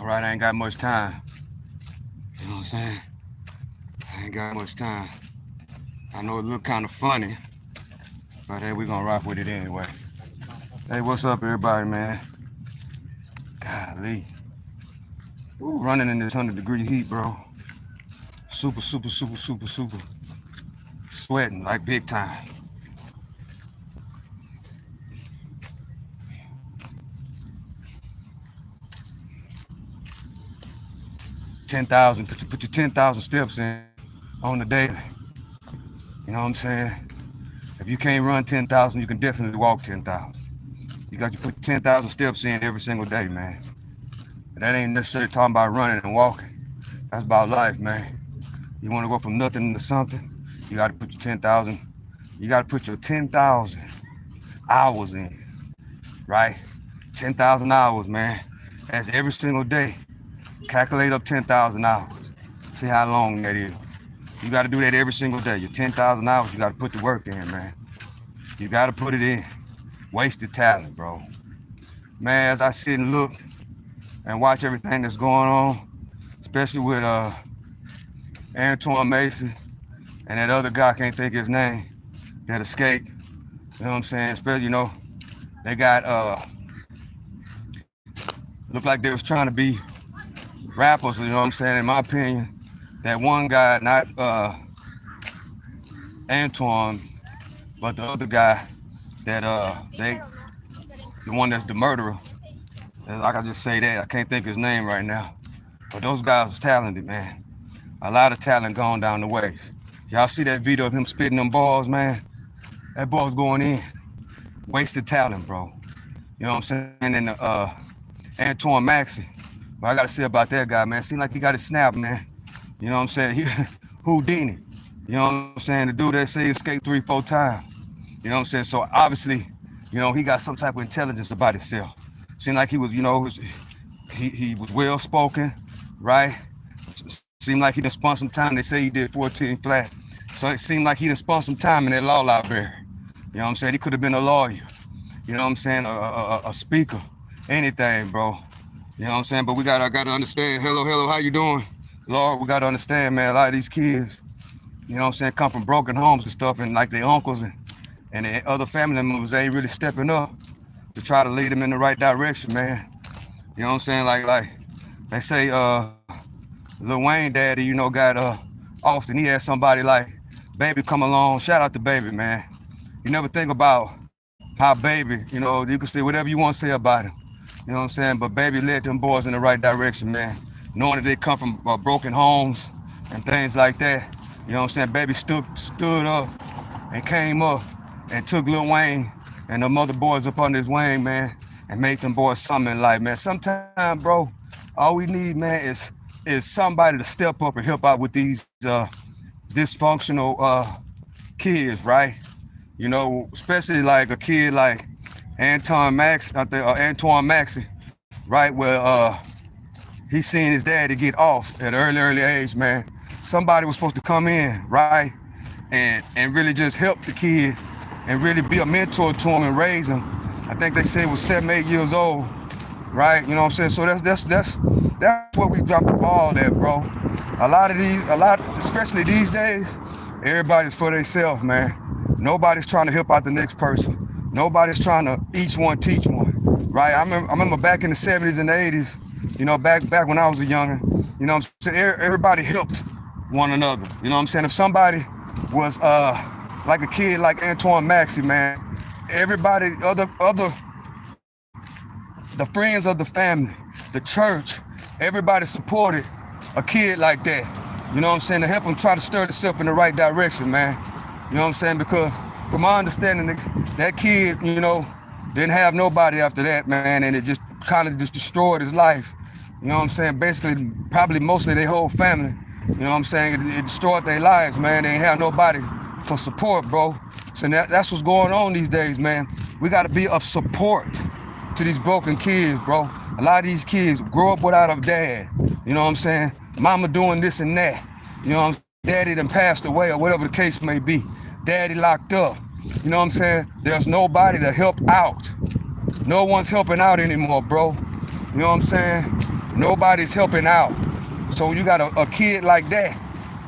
All right, I ain't got much time. You know what I'm saying? I ain't got much time. I know it look kind of funny, but hey, we gonna rock with it anyway. Hey, what's up, everybody, man? Golly. Woo, running in this 100-degree heat, bro. Super, super, super, super, super. Sweating like big time. Put your 10,000 steps in on the daily. You know what I'm saying? If you can't run 10,000, you can definitely walk 10,000. You got to put 10,000 steps in every single day, man. And that ain't necessarily talking about running and walking. That's about life, man. You want to go from nothing to something, you got to put your 10,000. You got to put your 10,000 hours in, right? 10,000 hours, man. That's every single day. Calculate up 10,000 hours. See how long that is. You got to do that every single day. Your 10,000 hours, you got to put the work in, man. You got to put it in. Wasted talent, bro. Man, as I sit and look and watch everything that's going on, especially with Antoine Mason and that other guy, I can't think of his name, that escaped. You know what I'm saying? Especially, they got, looked like they was trying to be rappers, you know what I'm saying? In my opinion, that one guy, not Antoine, but the other guy, that the one that's the murderer. Like I just say that, I can't think of his name right now. But those guys was talented, man. A lot of talent gone down the ways. Y'all see that video of him spitting them balls, man? That ball's going in. Wasted talent, bro. You know what I'm saying? And Antoine Maxey. What I gotta say about that guy, man, seemed like he got his snap, man. You know what I'm saying? He Houdini. You know what I'm saying? The dude that say he escaped 3-4 times. You know what I'm saying? So obviously, he got some type of intelligence about himself. Seemed like he was, he was well spoken, right? Seemed like he done spent some time. They say he did 14 flat. So it seemed like he done spent some time in that law library. You know what I'm saying? He could have been a lawyer. You know what I'm saying? A speaker. Anything, bro. You know what I'm saying? But I gotta understand. Hello, how you doing? Lord, we gotta understand, man, a lot of these kids, you know what I'm saying, come from broken homes and stuff, and like their uncles and their other family members, they ain't really stepping up to try to lead them in the right direction, man. You know what I'm saying? Like they say, Lil Wayne daddy, got often he had somebody like Baby come along. Shout out to Baby, man. You never think about how Baby, you can say whatever you want to say about him. You know what I'm saying? But Baby led them boys in the right direction, man. Knowing that they come from broken homes and things like that. You know what I'm saying? Baby stood up and came up and took Lil Wayne and the other boys up under his wing, man, and made them boys something in life, man. Sometimes, bro, all we need, man, is somebody to step up and help out with these dysfunctional kids, right? Especially like a kid like Antoine Maxey, right? Where he seen his daddy get off at an early age, man. Somebody was supposed to come in, right? And really just help the kid and really be a mentor to him and raise him. I think they said he was 7, 8 years old, right? You know what I'm saying? So that's what we dropped the ball at, bro. Especially these days, everybody's for themselves, man. Nobody's trying to help out the next person. Nobody's trying to each one teach one, right? I remember back in the 70s and the 80s, back when I was a youngin', you know what I'm saying? Everybody helped one another. You know what I'm saying? If somebody was like a kid like Antoine Maxey, man, everybody, the friends of the family, the church, everybody supported a kid like that. You know what I'm saying? To help him try to stir himself in the right direction, man. You know what I'm saying? Because from my understanding, that kid, didn't have nobody after that, man, and it just kind of just destroyed his life. You know what I'm saying? Basically, probably mostly their whole family. You know what I'm saying? It destroyed their lives, man. They ain't have nobody for support, bro. So that's what's going on these days, man. We got to be of support to these broken kids, bro. A lot of these kids grow up without a dad. You know what I'm saying? Mama doing this and that. You know what I'm saying? Daddy done passed away or whatever the case may be. Daddy locked up. You know what I'm saying? There's nobody to help out. No one's helping out anymore, bro. You know what I'm saying? Nobody's helping out. So you got a kid like that,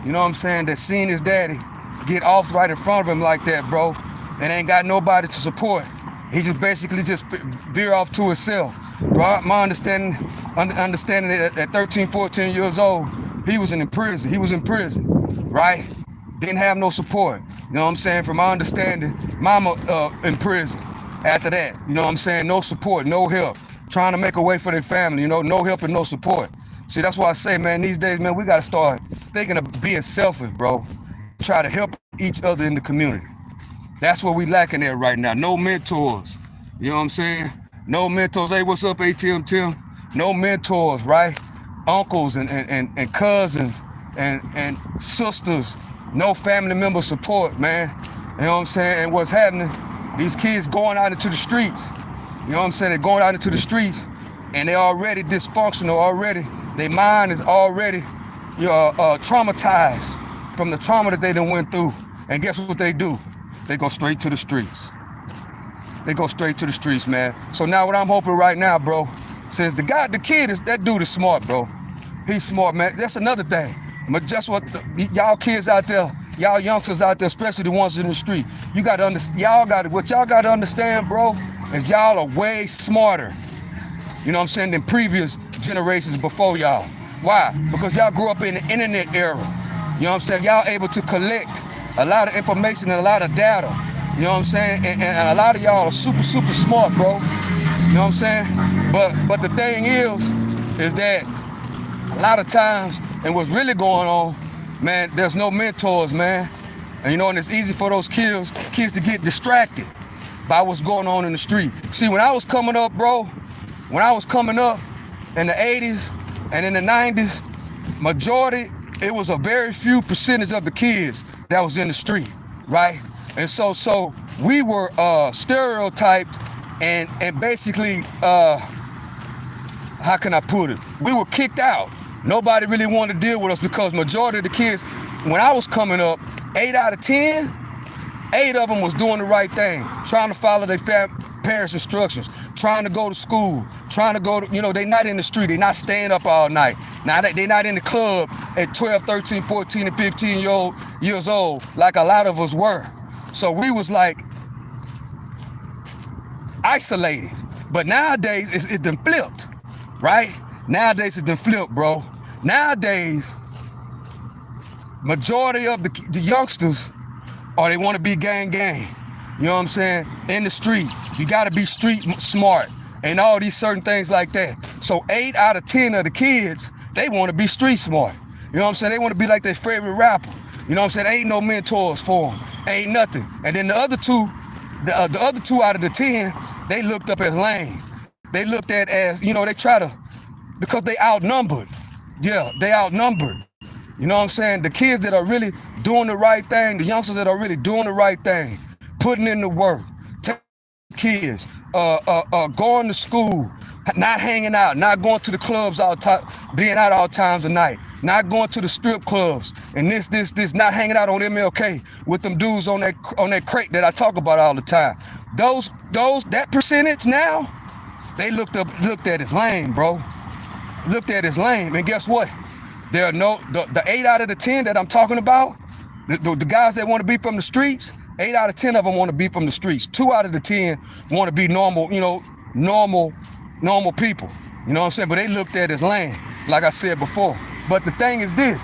you know what I'm saying, that seen his daddy get off right in front of him like that, bro, and ain't got nobody to support. He just basically just veer off to himself. Bro, my understanding that at 13, 14 years old, he was in prison. He was in prison, right? Didn't have no support. You know what I'm saying? From my understanding, mama in prison. After that, you know what I'm saying? No support, no help. Trying to make a way for their family, you know, no help and no support. See, that's why I say, man, these days, man, we got to start thinking of being selfish, bro. Try to help each other in the community. That's what we lacking at right now. No mentors. You know what I'm saying? No mentors. Hey, what's up, ATM Tim? No mentors, right? Uncles and cousins and sisters. No family member support, man. You know what I'm saying? And what's happening? These kids going out into the streets. You know what I'm saying? They're going out into the streets and they're already dysfunctional already. Their mind is already traumatized from the trauma that they done went through. And guess what they do? They go straight to the streets. They go straight to the streets, man. So now what I'm hoping right now, bro, since that dude is smart, bro. He's smart, man. That's another thing. But just what y'all kids out there, y'all youngsters out there, especially the ones in the street, what y'all got to understand, bro, is y'all are way smarter, you know what I'm saying, than previous generations before y'all. Why? Because y'all grew up in the internet era. You know what I'm saying? Y'all able to collect a lot of information and a lot of data. You know what I'm saying? And a lot of y'all are super, super smart, bro. You know what I'm saying? But the thing is that a lot of times, and what's really going on, man, there's no mentors, man. And you know, and it's easy for those kids to get distracted by what's going on in the street. See, when I was coming up, bro, when I was coming up in the 80s and in the 90s, majority, it was a very few percentage of the kids that was in the street, right? And so we were stereotyped and basically, how can I put it? We were kicked out. Nobody really wanted to deal with us because majority of the kids, when I was coming up, 8 out of 10, 8 of them was doing the right thing, trying to follow their parents' instructions, trying to go to school, trying to go to, you know, they not in the street, they not staying up all night. Now they not in the club at 12, 13, 14, and 15 years old like a lot of us were. So we was like isolated. But nowadays it's done flipped, right? Nowadays it's done flipped, bro. Nowadays, majority of the youngsters, or they want to be gang. You know what I'm saying? In the street. You got to be street smart and all these certain things like that. So 8 out of 10 of the kids, they want to be street smart. You know what I'm saying? They want to be like their favorite rapper. You know what I'm saying? Ain't no mentors for them. Ain't nothing. And then the other two out of the 10, they looked up as lame. They looked at as, you know, they try to, because they outnumbered. Yeah, they outnumbered. You know what I'm saying? The kids that are really doing the right thing, the youngsters that are really doing the right thing, putting in the work, kids, going to school, not hanging out, not going to the clubs all time, being out all times of night, not going to the strip clubs, and this, not hanging out on MLK with them dudes on that crate that I talk about all the time. That percentage now, they looked at as lame, bro. Looked at as lame, and guess what? There are the 8 out of the 10 that I'm talking about, the guys that want to be from the streets, 8 out of 10 of them want to be from the streets. 2 out of the 10 want to be normal, you know, normal people. You know what I'm saying? But they looked at as lame, like I said before. But the thing is this.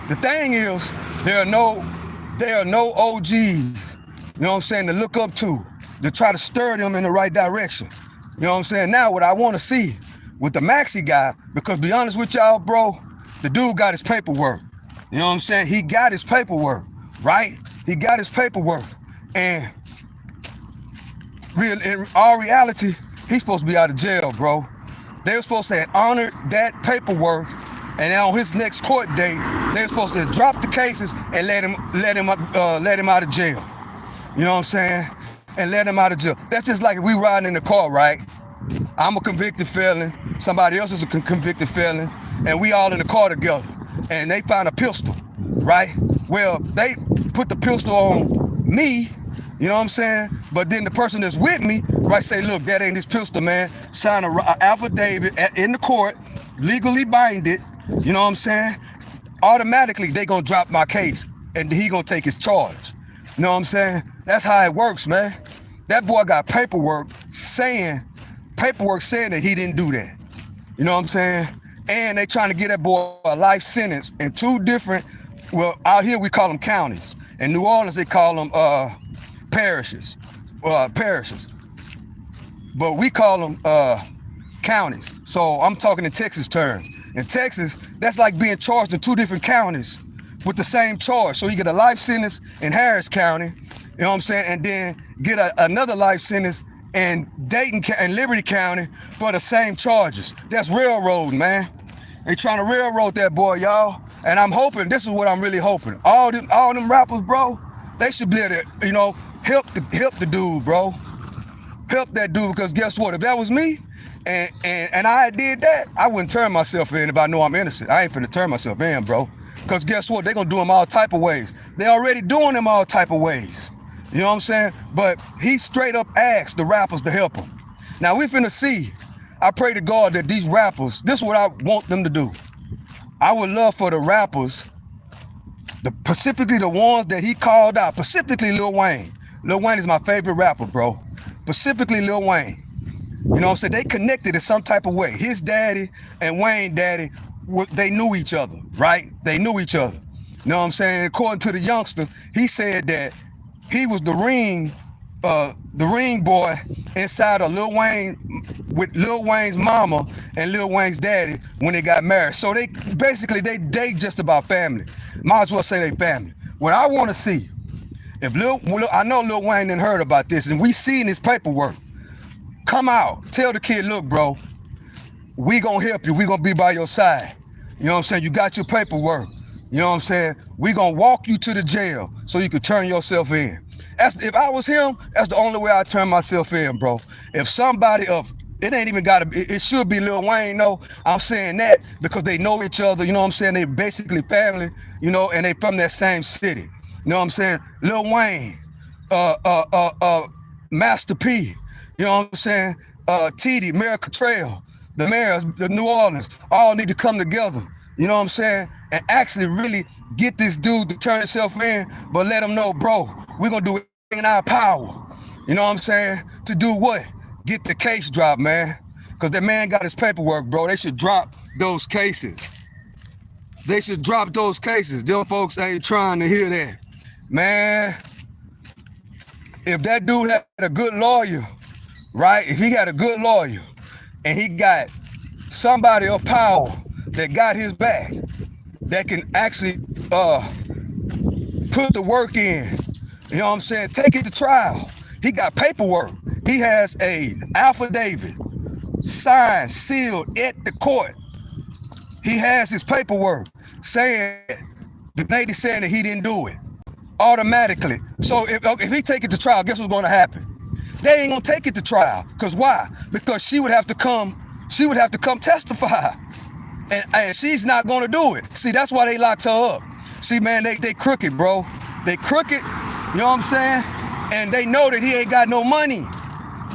The thing is, there are no OGs, you know what I'm saying, to look up to try to stir them in the right direction. You know what I'm saying? Now, what I want to see with the Maxi guy, because to be honest with y'all, bro, the dude got his paperwork. You know what I'm saying? He got his paperwork, right? He got his paperwork. And in all reality, he's supposed to be out of jail, bro. They were supposed to have honored that paperwork, and on his next court date, they were supposed to drop the cases and let him out of jail. You know what I'm saying? And let him out of jail. That's just like if we riding in the car, right? I'm a convicted felon, somebody else is a convicted felon, and we all in the car together, and they find a pistol, right? Well, they put the pistol on me, you know what I'm saying? But then the person that's with me, right, say, look, that ain't his pistol, man. Sign a affidavit in the court, legally bind it. You know what I'm saying? Automatically, they gonna drop my case, and he gonna take his charge. You know what I'm saying? That's how it works, man. That boy got paperwork saying that he didn't do that. You know what I'm saying? And they trying to get that boy a life sentence in 2 different, well, out here we call them counties. In New Orleans, they call them parishes. But we call them counties. So I'm talking in Texas terms. In Texas, that's like being charged in 2 different counties with the same charge. So you get a life sentence in Harris County, you know what I'm saying, and then get another life sentence in Dayton and Liberty County for the same charges. That's railroad, man. They trying to railroad that boy, y'all. And I'm hoping, this is what I'm really hoping. All them rappers, bro, they should be able to, you know, help the dude, bro. Help that dude, because guess what? If that was me and I did that, I wouldn't turn myself in if I know I'm innocent. I ain't finna turn myself in, bro. Because guess what? They gonna do them all type of ways. They already doing them all type of ways. You know what I'm saying? But he straight up asked the rappers to help him. Now we finna see. I pray to God that these rappers, this is what I want them to do. I would love for the rappers, specifically the ones that he called out, specifically Lil Wayne. Lil Wayne is my favorite rapper, bro. Specifically Lil Wayne. You know what I'm saying? They connected in some type of way. His daddy and Wayne daddy, they knew each other, right? They knew each other. You know what I'm saying? According to the youngster, he said that he was the ring boy inside of Lil Wayne, with Lil Wayne's mama and Lil Wayne's daddy when they got married. So they basically, they just about family. Might as well say they family. What I want to see, if I know Lil Wayne didn't heard about this, and we seen his paperwork. Come out, tell the kid, look, bro, we gonna help you. We gonna be by your side. You know what I'm saying? You got your paperwork. You know what I'm saying? We gonna walk you to the jail so you can turn yourself in. If I was him, that's the only way I turn myself in, bro. If somebody it ain't even gotta be, it should be Lil Wayne, though. I'm saying that because they know each other, you know what I'm saying? They basically family, you know, and they from that same city. You know what I'm saying? Lil Wayne, Master P, you know what I'm saying? TD, Mayor Cottrell, the mayors, the New Orleans, all need to come together, you know what I'm saying? And actually really get this dude to turn himself in, but let him know, bro, we're gonna do it in our power. You know what I'm saying? To do what? Get the case dropped, man. Because that man got his paperwork, bro. They should drop those cases. They should drop those cases. Them folks ain't trying to hear that. Man, if that dude had a good lawyer, right? If he got a good lawyer and he got somebody of power that got his back, that can actually put the work in, you know what I'm saying? Take it to trial. He got paperwork. He has a affidavit signed, sealed at the court. He has his paperwork saying, the lady saying that he didn't do it automatically. So if he take it to trial, guess what's going to happen? They ain't gonna take it to trial. Cause why? Because she would have to come testify. And she's not gonna do it. See, that's why they locked her up. See, man, they crooked, bro. They crooked, you know what I'm saying? And they know that he ain't got no money,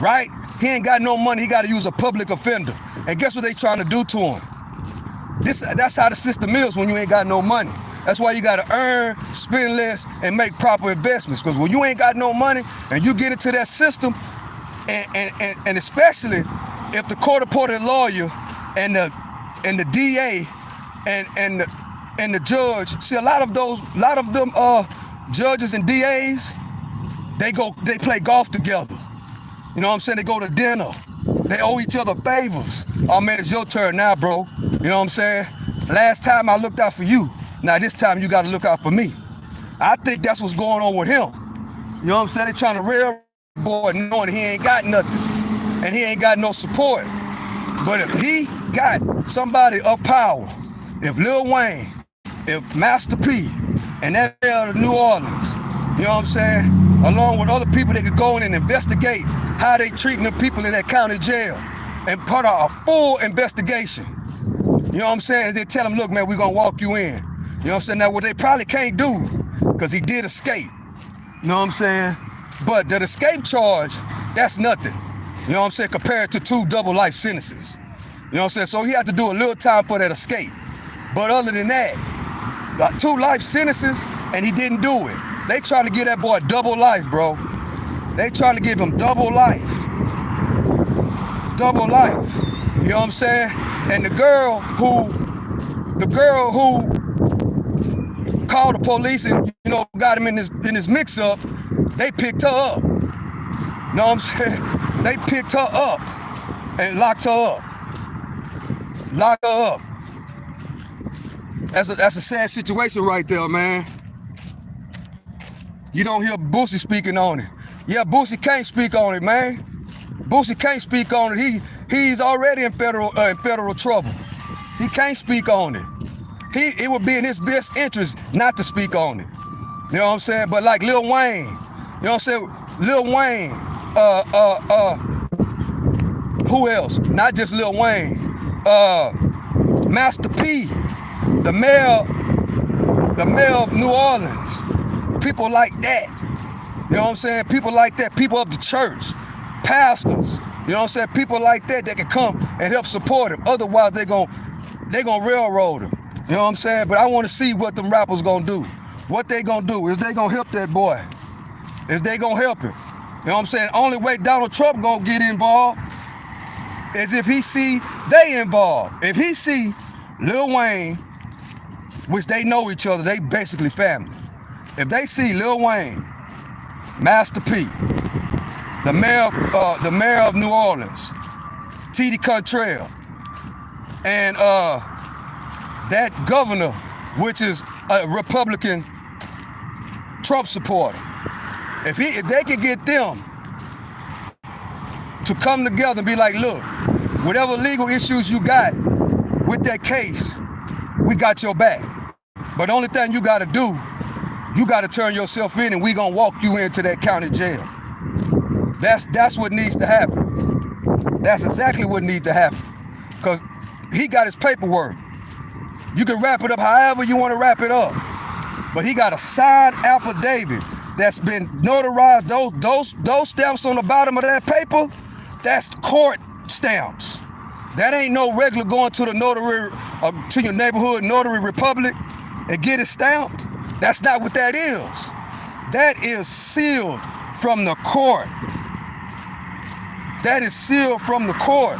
right? He ain't got no money. He got to use a public offender. And guess what they trying to do to him? That's how the system is when you ain't got no money. That's why you got to earn, spend less, and make proper investments. Because when you ain't got no money and you get into that system, and especially if the court-appointed lawyer and the DA and the judge, see, a lot of them judges and DAs, they play golf together. You know what I'm saying? They go to dinner. They owe each other favors. Oh man, it's your turn now, bro. You know what I'm saying? Last time I looked out for you. Now this time you gotta look out for me. I think that's what's going on with him. You know what I'm saying? They trying to railroad boy knowing he ain't got nothing. And he ain't got no support. But if he got somebody of power, if Lil Wayne, if Master P, and that mayor of New Orleans, you know what I'm saying? Along with other people that could go in and investigate how they treating the people in that county jail and put out a full investigation. You know what I'm saying? And they tell him, look, man, we're gonna walk you in. You know what I'm saying? Now, what they probably can't do, because he did escape. You know what I'm saying? But that escape charge, that's nothing. You know what I'm saying? Compared to 2 double life sentences. You know what I'm saying? So he had to do a little time for that escape. But other than that, 2 life sentences, and he didn't do it. They trying to give that boy double life, bro. They trying to give him double life. Double life. You know what I'm saying? And the girl who called the police and, you know, got him in this mix-up, they picked her up. You know what I'm saying? They picked her up and locked her up. Locked her up. That's a sad situation right there, man. You don't hear Boosie speaking on it. Yeah, Boosie can't speak on it, man. Boosie can't speak on it. He's already in federal trouble. He can't speak on it. It would be in his best interest not to speak on it. You know what I'm saying? But like Lil Wayne, you know what I'm saying? Lil Wayne, who else? Not just Lil Wayne. Master P, the mayor of New Orleans. People like that. You know what I'm saying? People like that. People of the church. Pastors. You know what I'm saying? People like that can come and help support him. Otherwise, they gonna railroad him. You know what I'm saying? But I want to see what them rappers gonna do. What they gonna do? Is they gonna help that boy? Is they gonna help him? You know what I'm saying? Only way Donald Trump gonna get involved is if he see they involved. If he see Lil Wayne, which they know each other, they basically family. If they see Lil Wayne, Master P, the mayor of New Orleans, T.D. Cantrell, and that governor, which is a Republican Trump supporter, if they can get them to come together and be like, look, whatever legal issues you got with that case, we got your back. But the only thing you gotta do, you gotta turn yourself in and we gonna walk you into that county jail. That's what needs to happen. That's exactly what needs to happen. Because he got his paperwork. You can wrap it up however you want to wrap it up. But he got a signed affidavit that's been notarized. Those stamps on the bottom of that paper, that's court stamps. That ain't no regular going to the notary, to your neighborhood notary republic and get it stamped. That's not what that is. That is sealed from the court. That is sealed from the court.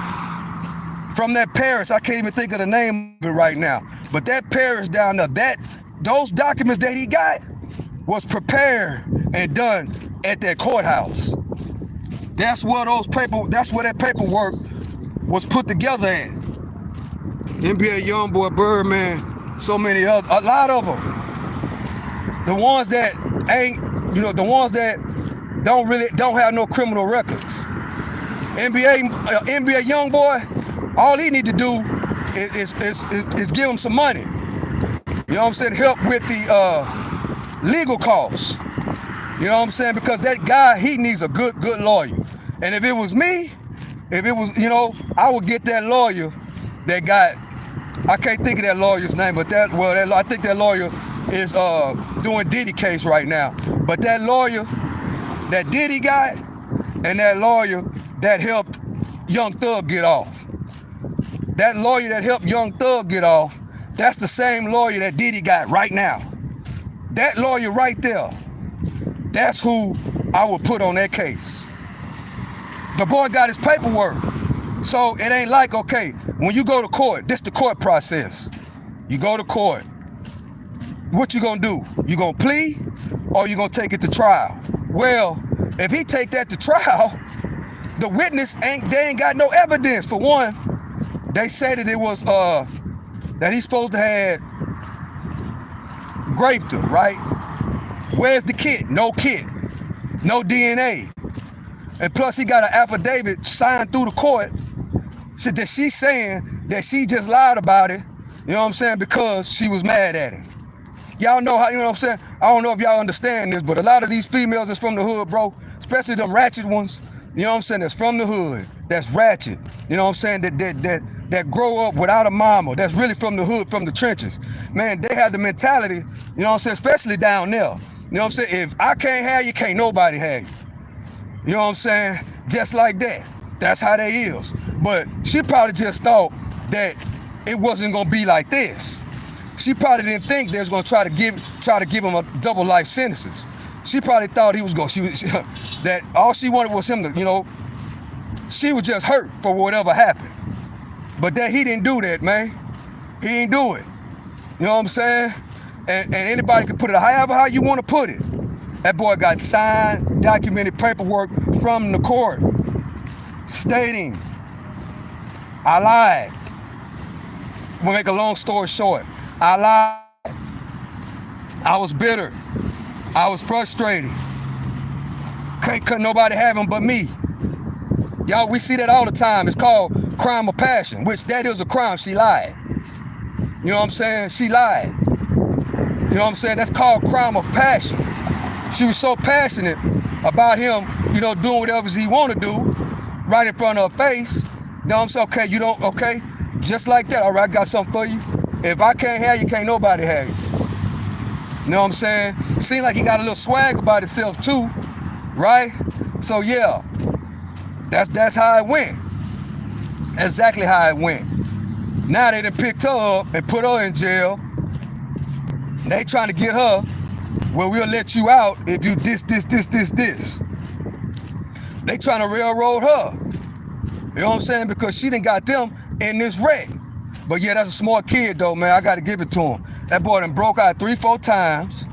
From that parish, I can't even think of the name of it right now. But that parish down there, those documents that he got was prepared and done at that courthouse. That's where that paperwork was put together at. NBA Youngboy, Birdman, so many others, a lot of them. The ones that ain't, the ones that don't have no criminal records. NBA Youngboy, all he need to do is give him some money. You know what I'm saying? Help with the legal costs. You know what I'm saying? Because that guy, he needs a good lawyer. And if it was me, I would get that lawyer that got, I can't think of that lawyer's name, but I think that lawyer is doing Diddy case right now. But that lawyer that Diddy got, and that lawyer that helped Young Thug get off. That lawyer that helped Young Thug get off, that's the same lawyer that Diddy got right now. That lawyer right there, that's who I would put on that case. The boy got his paperwork. So it ain't like, okay, when you go to court, this the court process. You go to court. What you gonna do? You gonna plea or you gonna take it to trial? Well, if he take that to trial, the witness they ain't got no evidence. For one, they said that it was that he's supposed to have raped her, right? Where's the kit? No kit. No DNA. And plus he got an affidavit signed through the court that she's saying that she just lied about it, you know what I'm saying, because she was mad at him. Y'all know how, you know what I'm saying? I don't know if y'all understand this, but a lot of these females that's from the hood, bro, especially them ratchet ones, you know what I'm saying, that's from the hood, that's ratchet, you know what I'm saying, that grow up without a mama, that's really from the hood, from the trenches. Man, they have the mentality, you know what I'm saying, especially down there. You know what I'm saying? If I can't have you, can't nobody have you. You know what I'm saying? Just like that. That's how they is. But she probably just thought that it wasn't gonna be like this. She probably didn't think they was gonna try to give him a double life sentences. She probably thought he was gonna that all she wanted was him to, you know, she was just hurt for whatever happened. But that he didn't do that, man. He didn't do it. You know what I'm saying? And anybody can put it however how you want to put it. That boy got signed, documented paperwork from the court stating, I lied. We'll make a long story short. I lied. I was bitter. I was frustrated. Couldn't nobody have him but me. Y'all, we see that all the time. It's called crime of passion, which that is a crime. She lied. You know what I'm saying? She lied. You know what I'm saying? That's called crime of passion. She was so passionate about him, you know, doing whatever he want to do right in front of her face. You know what I'm saying? Okay, you don't, okay? Just like that. All right, I got something for you. If I can't have you, can't nobody have you. You know what I'm saying? Seems like he got a little swag about himself too, right? So yeah, that's how it went. Exactly how it went. Now they done picked her up and put her in jail. They trying to get her, well, we'll let you out if you this. They trying to railroad her. You know what I'm saying? Because she done got them in this wreck. But yeah, that's a smart kid though, man. I gotta give it to him. That boy done broke out 3-4 times,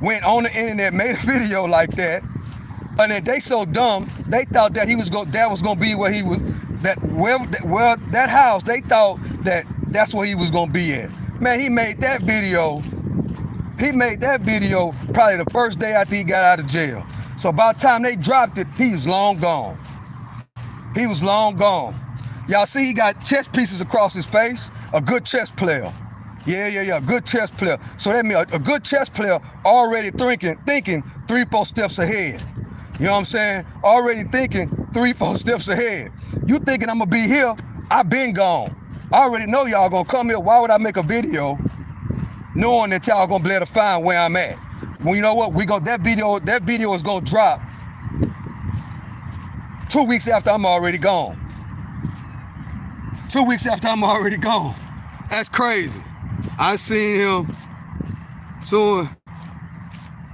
went on the internet, made a video like that. And then they so dumb, they thought that that was gonna be where he was, that house, they thought that that's where he was gonna be at. Man, he made that video probably the first day after he got out of jail. So by the time they dropped it, he was long gone. He was long gone. Y'all see he got chess pieces across his face? A good chess player. Yeah, good chess player. So that means a good chess player already thinking 3-4 steps ahead. You know what I'm saying? Already thinking 3-4 steps ahead. You thinking I'm gonna be here? I've been gone. I already know y'all gonna come here. Why would I make a video knowing that y'all gonna be able to find where I'm at? Well, you know what? That video is gonna drop 2 weeks after I'm already gone. 2 weeks after I'm already gone. That's crazy. I seen him suing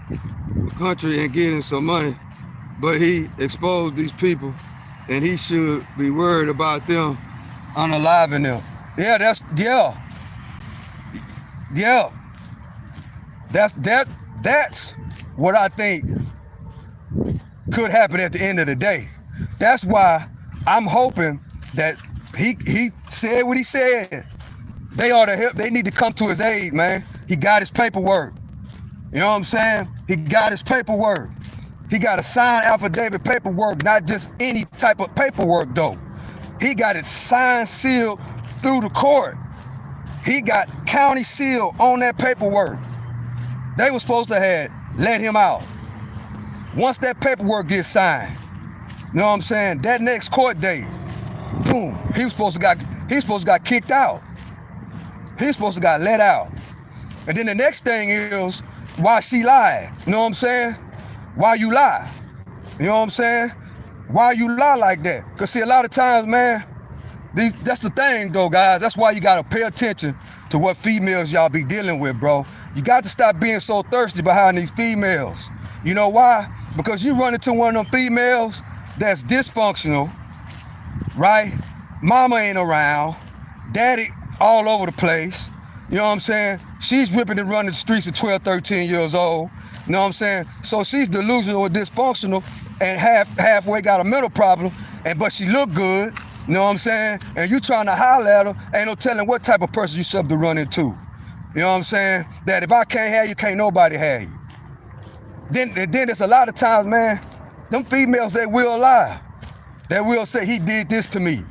the country and getting some money, but he exposed these people, and he should be worried about them unaliving them. Yeah, that's what I think could happen at the end of the day. That's why I'm hoping that he said what he said. They ought to help. They need to come to his aid, man. He got his paperwork. You know what I'm saying? He got his paperwork. He got a signed affidavit paperwork, not just any type of paperwork though. He got it signed, sealed through the court. He got county seal on that paperwork. They were supposed to have let him out. Once that paperwork gets signed, you know what I'm saying? That next court date, boom, he was supposed to got kicked out. He was supposed to got let out. And then the next thing is why she lied. You know what I'm saying? Why you lie? You know what I'm saying? Why you lie like that? Because see, a lot of times, man, that's the thing though, guys. That's why you gotta pay attention to what females y'all be dealing with, bro. You got to stop being so thirsty behind these females. You know why? Because you run into one of them females that's dysfunctional, right? Mama ain't around, daddy all over the place. You know what I'm saying? She's ripping and running the streets at 12, 13 years old. You know what I'm saying? So she's delusional or dysfunctional and halfway got a mental problem, but she look good. You know what I'm saying? And you trying to holler at her, ain't no telling what type of person you sub to run into. You know what I'm saying? That if I can't have you, can't nobody have you. Then there's a lot of times, man, them females, they will lie. They will say, he did this to me.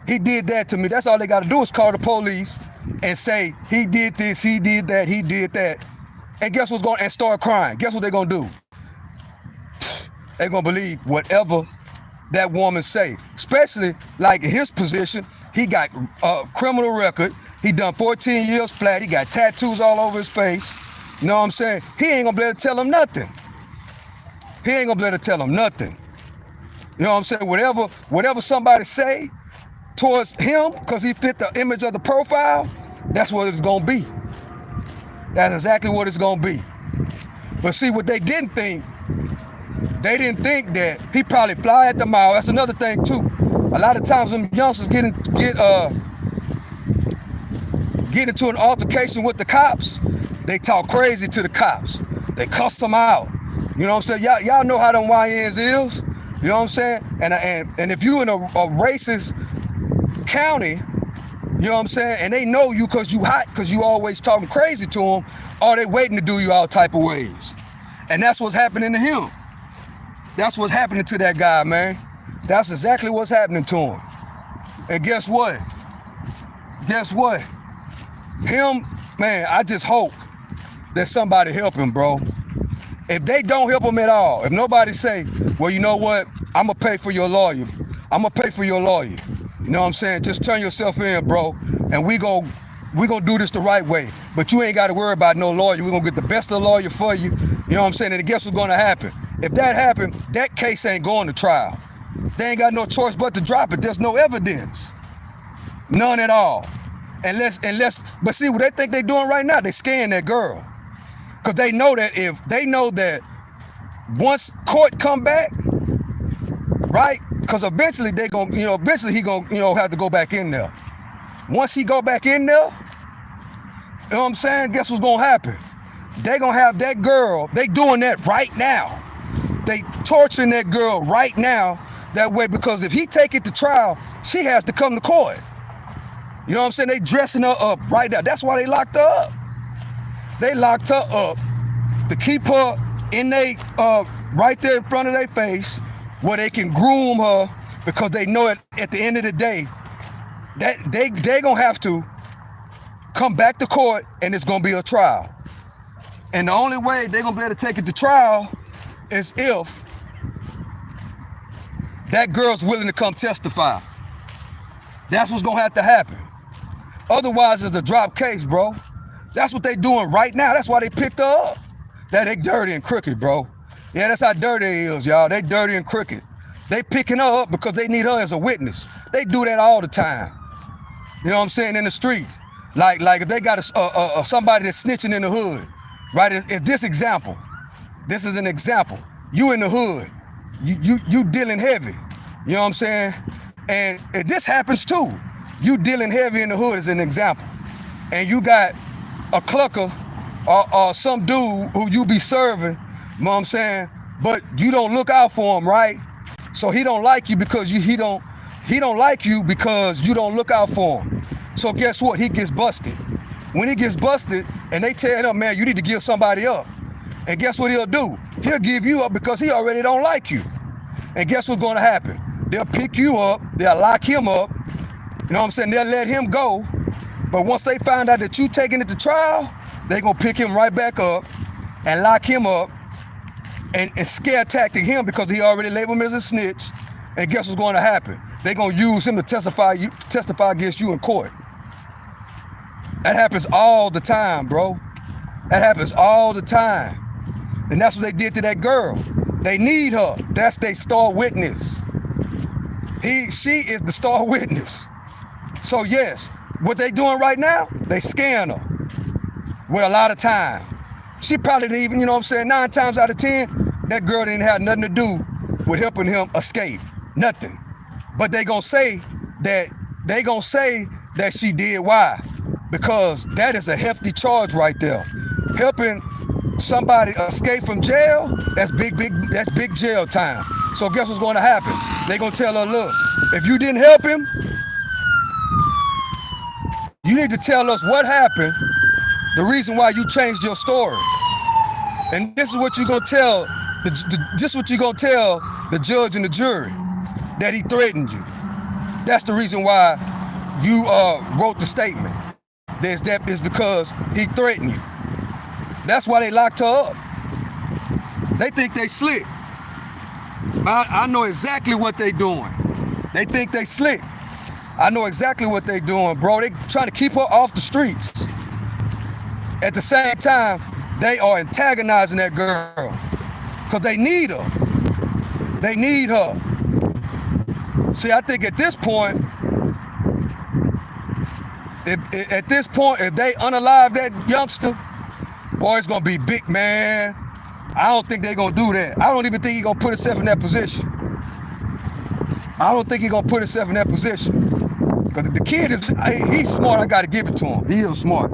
He did that to me. That's all they got to do is call the police and say, he did this, he did that, he did that. And guess what's going, and start crying. Guess what they're going to do? They're going to believe whatever that woman say. Especially like in his position, he got a criminal record. He done 14 years flat. He got tattoos all over his face. You know what I'm saying? He ain't going to be able to tell him nothing. He ain't going to be able to tell him nothing. You know what I'm saying? Whatever somebody say towards him, because he fit the image of the profile, that's what it's gonna be. That's exactly what it's gonna be. But see, what they didn't think that he probably fly at the mall. That's another thing too. A lot of times when youngsters get into an altercation with the cops, they talk crazy to the cops. They cuss them out. You know what I'm saying? Y'all know how them YNs is. You know what I'm saying? And if you in a racist county, you know what I'm saying, and they know you because you hot, because you always talking crazy to them, or they waiting to do you all type of ways. And that's what's happening to him. That's what's happening to that guy, man. That's exactly what's happening to him. And guess what? Him, man, I just hope that somebody help him, bro. If they don't help him at all, if nobody say, well, you know what, I'm gonna pay for your lawyer. I'm gonna pay for your lawyer. You know what I'm saying? Just turn yourself in, bro, and we gonna do this the right way. But you ain't gotta worry about no lawyer. We're gonna get the best of the lawyer for you. You know what I'm saying? And guess what's gonna happen? If that happened, that case ain't going to trial. They ain't got no choice but to drop it. There's no evidence. None at all. But see what they think they doing right now, they scaring that girl. Because they know that once court come back, right? Because eventually he gonna have to go back in there. Once he go back in there, you know what I'm saying? Guess what's gonna happen? They gonna have that girl, they doing that right now. They torturing that girl right now that way, because if he take it to trial, she has to come to court. You know what I'm saying? They dressing her up right now. That's why they locked her up. They locked her up to keep her in right there in front of their face where they can groom her, because they know at the end of the day that they gonna have to come back to court and it's gonna be a trial. And the only way they're gonna be able to take it to trial is if that girl's willing to come testify. That's what's gonna have to happen. Otherwise, it's a drop case, bro. That's what they doing right now. That's why they picked her up. That they dirty and crooked, bro. Yeah, that's how dirty they is, y'all. They dirty and crooked. They picking her up because they need her as a witness. They do that all the time. You know what I'm saying? In the street. Like if they got somebody that's snitching in the hood, right? It's this example. This is an example. You in the hood. You dealing heavy. You know what I'm saying? And this happens too. You dealing heavy in the hood is an example. And you got a clucker or some dude who you be serving, you know what I'm saying? But you don't look out for him, right? So he don't like you because he don't like you because you don't look out for him. So guess what? He gets busted. When he gets busted and they tell him, man, you need to give somebody up. And guess what he'll do? He'll give you up because he already don't like you. And guess what's gonna happen? They'll pick you up, they'll lock him up, you know what I'm saying? They'll let him go. But once they find out that you taking it to trial, they gonna pick him right back up and lock him up and scare tactic him because he already labeled him as a snitch. And guess what's gonna happen? They gonna use him to testify against you in court. That happens all the time, bro. That happens all the time. And that's what they did to that girl. They need her. That's their star witness. She is the star witness. So yes, what they doing right now, they scaring her with a lot of time. She probably didn't even, you know what I'm saying, 9 times out of 10, that girl didn't have nothing to do with helping him escape. Nothing. But they gonna say that she did. Why? Because that is a hefty charge right there. Helping somebody escape from jail, that's big jail time. So guess what's gonna happen? They gonna tell her, look, if you didn't help him, you need to tell us what happened, the reason why you changed your story. And this is what you're gonna tell the judge and the jury, that he threatened you. That's the reason why you wrote the statement. That is because he threatened you. That's why they locked her up. They think they slick. I know exactly what they doing. They think they slick. I know exactly what they doing, bro. They trying to keep her off the streets. At the same time, they are antagonizing that girl because they need her. They need her. See, I think at this point, if they unalive that youngster, boy, it's gonna be big, man. I don't think they're gonna do that. I don't even think he's gonna put himself in that position. I don't think he's gonna put himself in that position. Because the kid he's smart, I gotta give it to him. He is smart.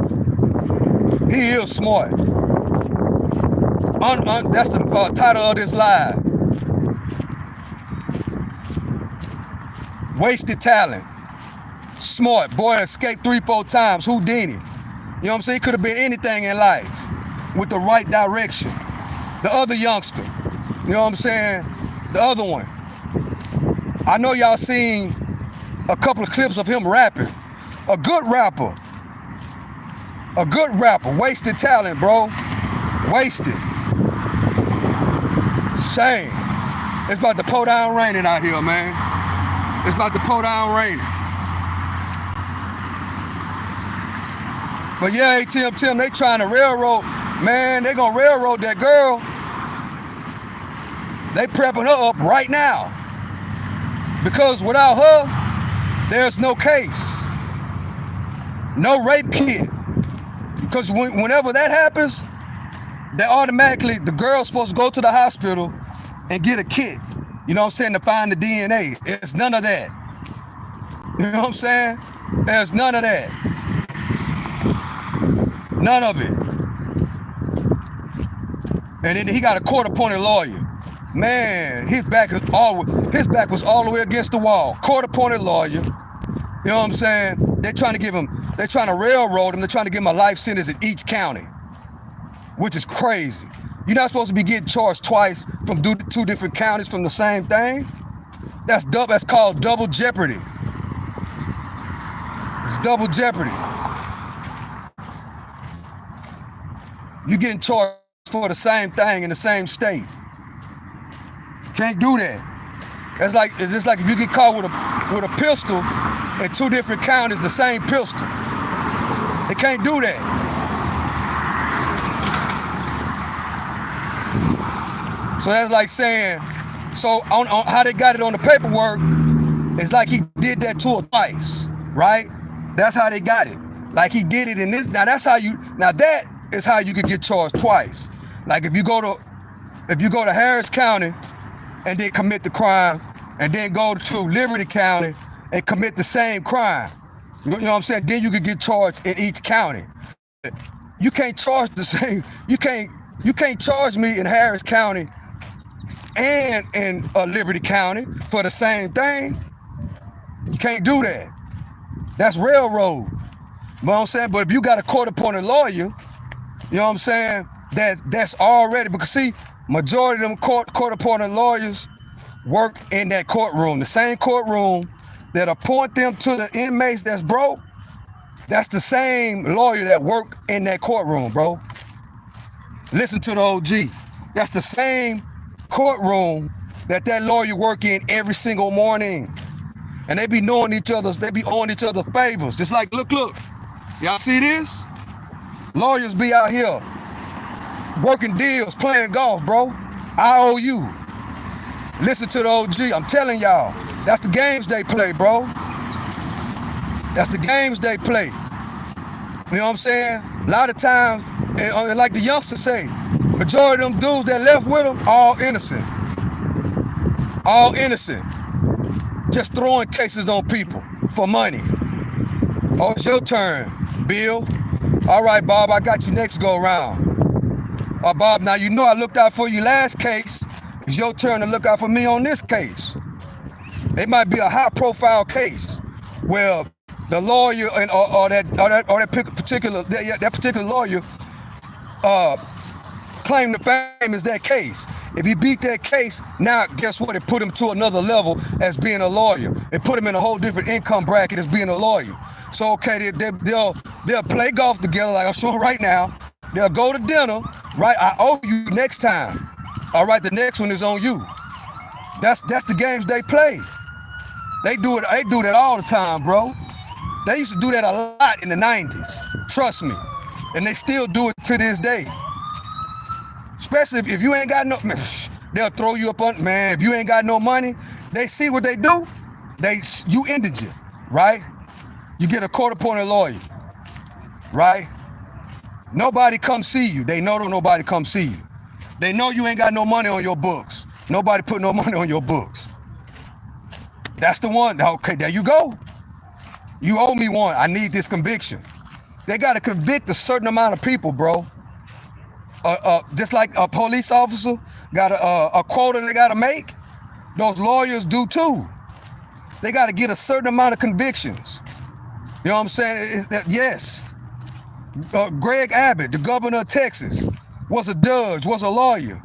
He is smart. That's the title of this live. Wasted talent. Smart. Boy, escaped 3-4 times. Houdini. You know what I'm saying? He could have been anything in life with the right direction. The other youngster. You know what I'm saying? The other one. I know y'all seen a couple of clips of him rapping. A good rapper. A good rapper. Wasted talent, bro. Wasted. Shame. It's about to pour down raining out here, man. It's about to pour down raining. But yeah, Tim, they trying to railroad. Man, they gonna railroad that girl. They prepping her up right now. Because without her, there's no case. No rape kit. Because whenever that happens, they automatically, the girl's supposed to go to the hospital and get a kit. You know what I'm saying? To find the DNA. It's none of that. You know what I'm saying? There's none of that. None of it. And then he got a court-appointed lawyer. Man, his back was all the way against the wall. Court-appointed lawyer. You know what I'm saying? They're trying to railroad him. They're trying to give him a life sentence in each county, which is crazy. You're not supposed to be getting charged twice from two different counties from the same thing. That's called double jeopardy. It's double jeopardy. You're getting charged for the same thing in the same state. Can't do that. It's just like if you get caught with a pistol in two different counties, the same pistol. They can't do that. So that's like saying, on how they got it on the paperwork, it's like he did that to her twice, right? That's how they got it. Like he did it in this. Now that is how you could get charged twice. Like if you go to Harris County and then commit the crime, and then go to Liberty County and commit the same crime. You know what I'm saying? Then you could get charged in each county. You can't charge the same. You can't charge me in Harris County and in Liberty County for the same thing. You can't do that. That's railroad. You know what I'm saying? But if you got a court-appointed lawyer, you know what I'm saying? That's already, because see, majority of them court-appointed lawyers work in that courtroom, the same courtroom that appoint them to the inmates that's broke. That's the same lawyer that work in that courtroom, bro. Listen to the OG. That's the same courtroom that lawyer work in every single morning. And they be owing each other favors. Just like, look. Y'all see this? Lawyers be out here working deals, playing golf, bro. I owe you. Listen to the OG. I'm telling y'all, that's the games they play, bro. That's the games they play. You know what I'm saying? A lot of times, and like the youngsters say, majority of them dudes that left with them, all innocent. All innocent. Just throwing cases on people for money. Oh, it's your turn, Bill. All right, Bob, I got you next go around. Bob, now you know I looked out for you last case. It's your turn to look out for me on this case. It might be a high-profile case. Well, the lawyer or that particular lawyer claim to fame is that case. If he beat that case, now guess what? It put him to another level as being a lawyer. It put him in a whole different income bracket as being a lawyer. So okay, they'll play golf together like I'm showing right now. They'll go to dinner, right? I owe you next time. All right, the next one is on you. That's the games they play. They do that all the time, bro. They used to do that a lot in the 90s. Trust me. And they still do it to this day. Especially if you ain't got no, they'll throw you up on, man, if you ain't got no money, they see what they do. You indigent, right? You get a court-appointed lawyer, right? Nobody come see you. They know that nobody come see you. They know you ain't got no money on your books. Nobody put no money on your books. That's the one. Okay, there you go. You owe me one. I need this conviction. They got to convict a certain amount of people, bro. Just like a police officer got a quota they got to make, those lawyers do too. They got to get a certain amount of convictions. You know what I'm saying? Yes. Greg Abbott, the governor of Texas, was a judge, was a lawyer.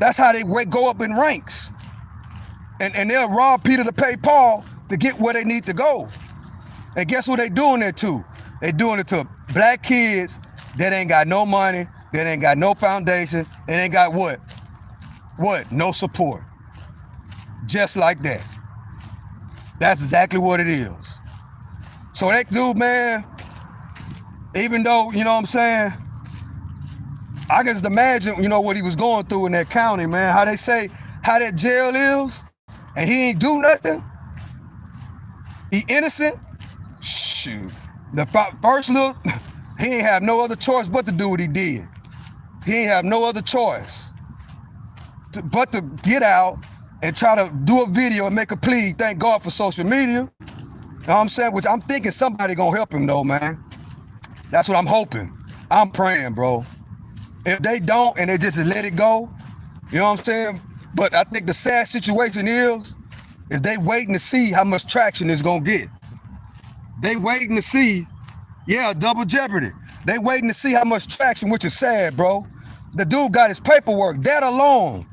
That's how they go up in ranks. And they'll rob Peter to pay Paul to get where they need to go. And guess what they doing it to? They doing it to black kids that ain't got no money, that ain't got no foundation, and ain't got what? What? No support. Just like that. That's exactly what it is. So that dude, man, even though, you know what I'm saying, I can just imagine, you know, what he was going through in that county, man. How they say, how that jail is, and he ain't do nothing. He innocent. Shoot. The first look, he ain't have no other choice but to do what he did. He ain't have no other choice but to get out and try to do a video and make a plea. Thank God for social media. You know what I'm saying? Which I'm thinking somebody gonna help him though, man. That's what I'm hoping. I'm praying, bro. If they don't and they just let it go, you know what I'm saying? But I think the sad situation is they waiting to see how much traction it's gonna get. They waiting to see, yeah, double jeopardy. They waiting to see how much traction, which is sad, bro. The dude got his paperwork, that alone.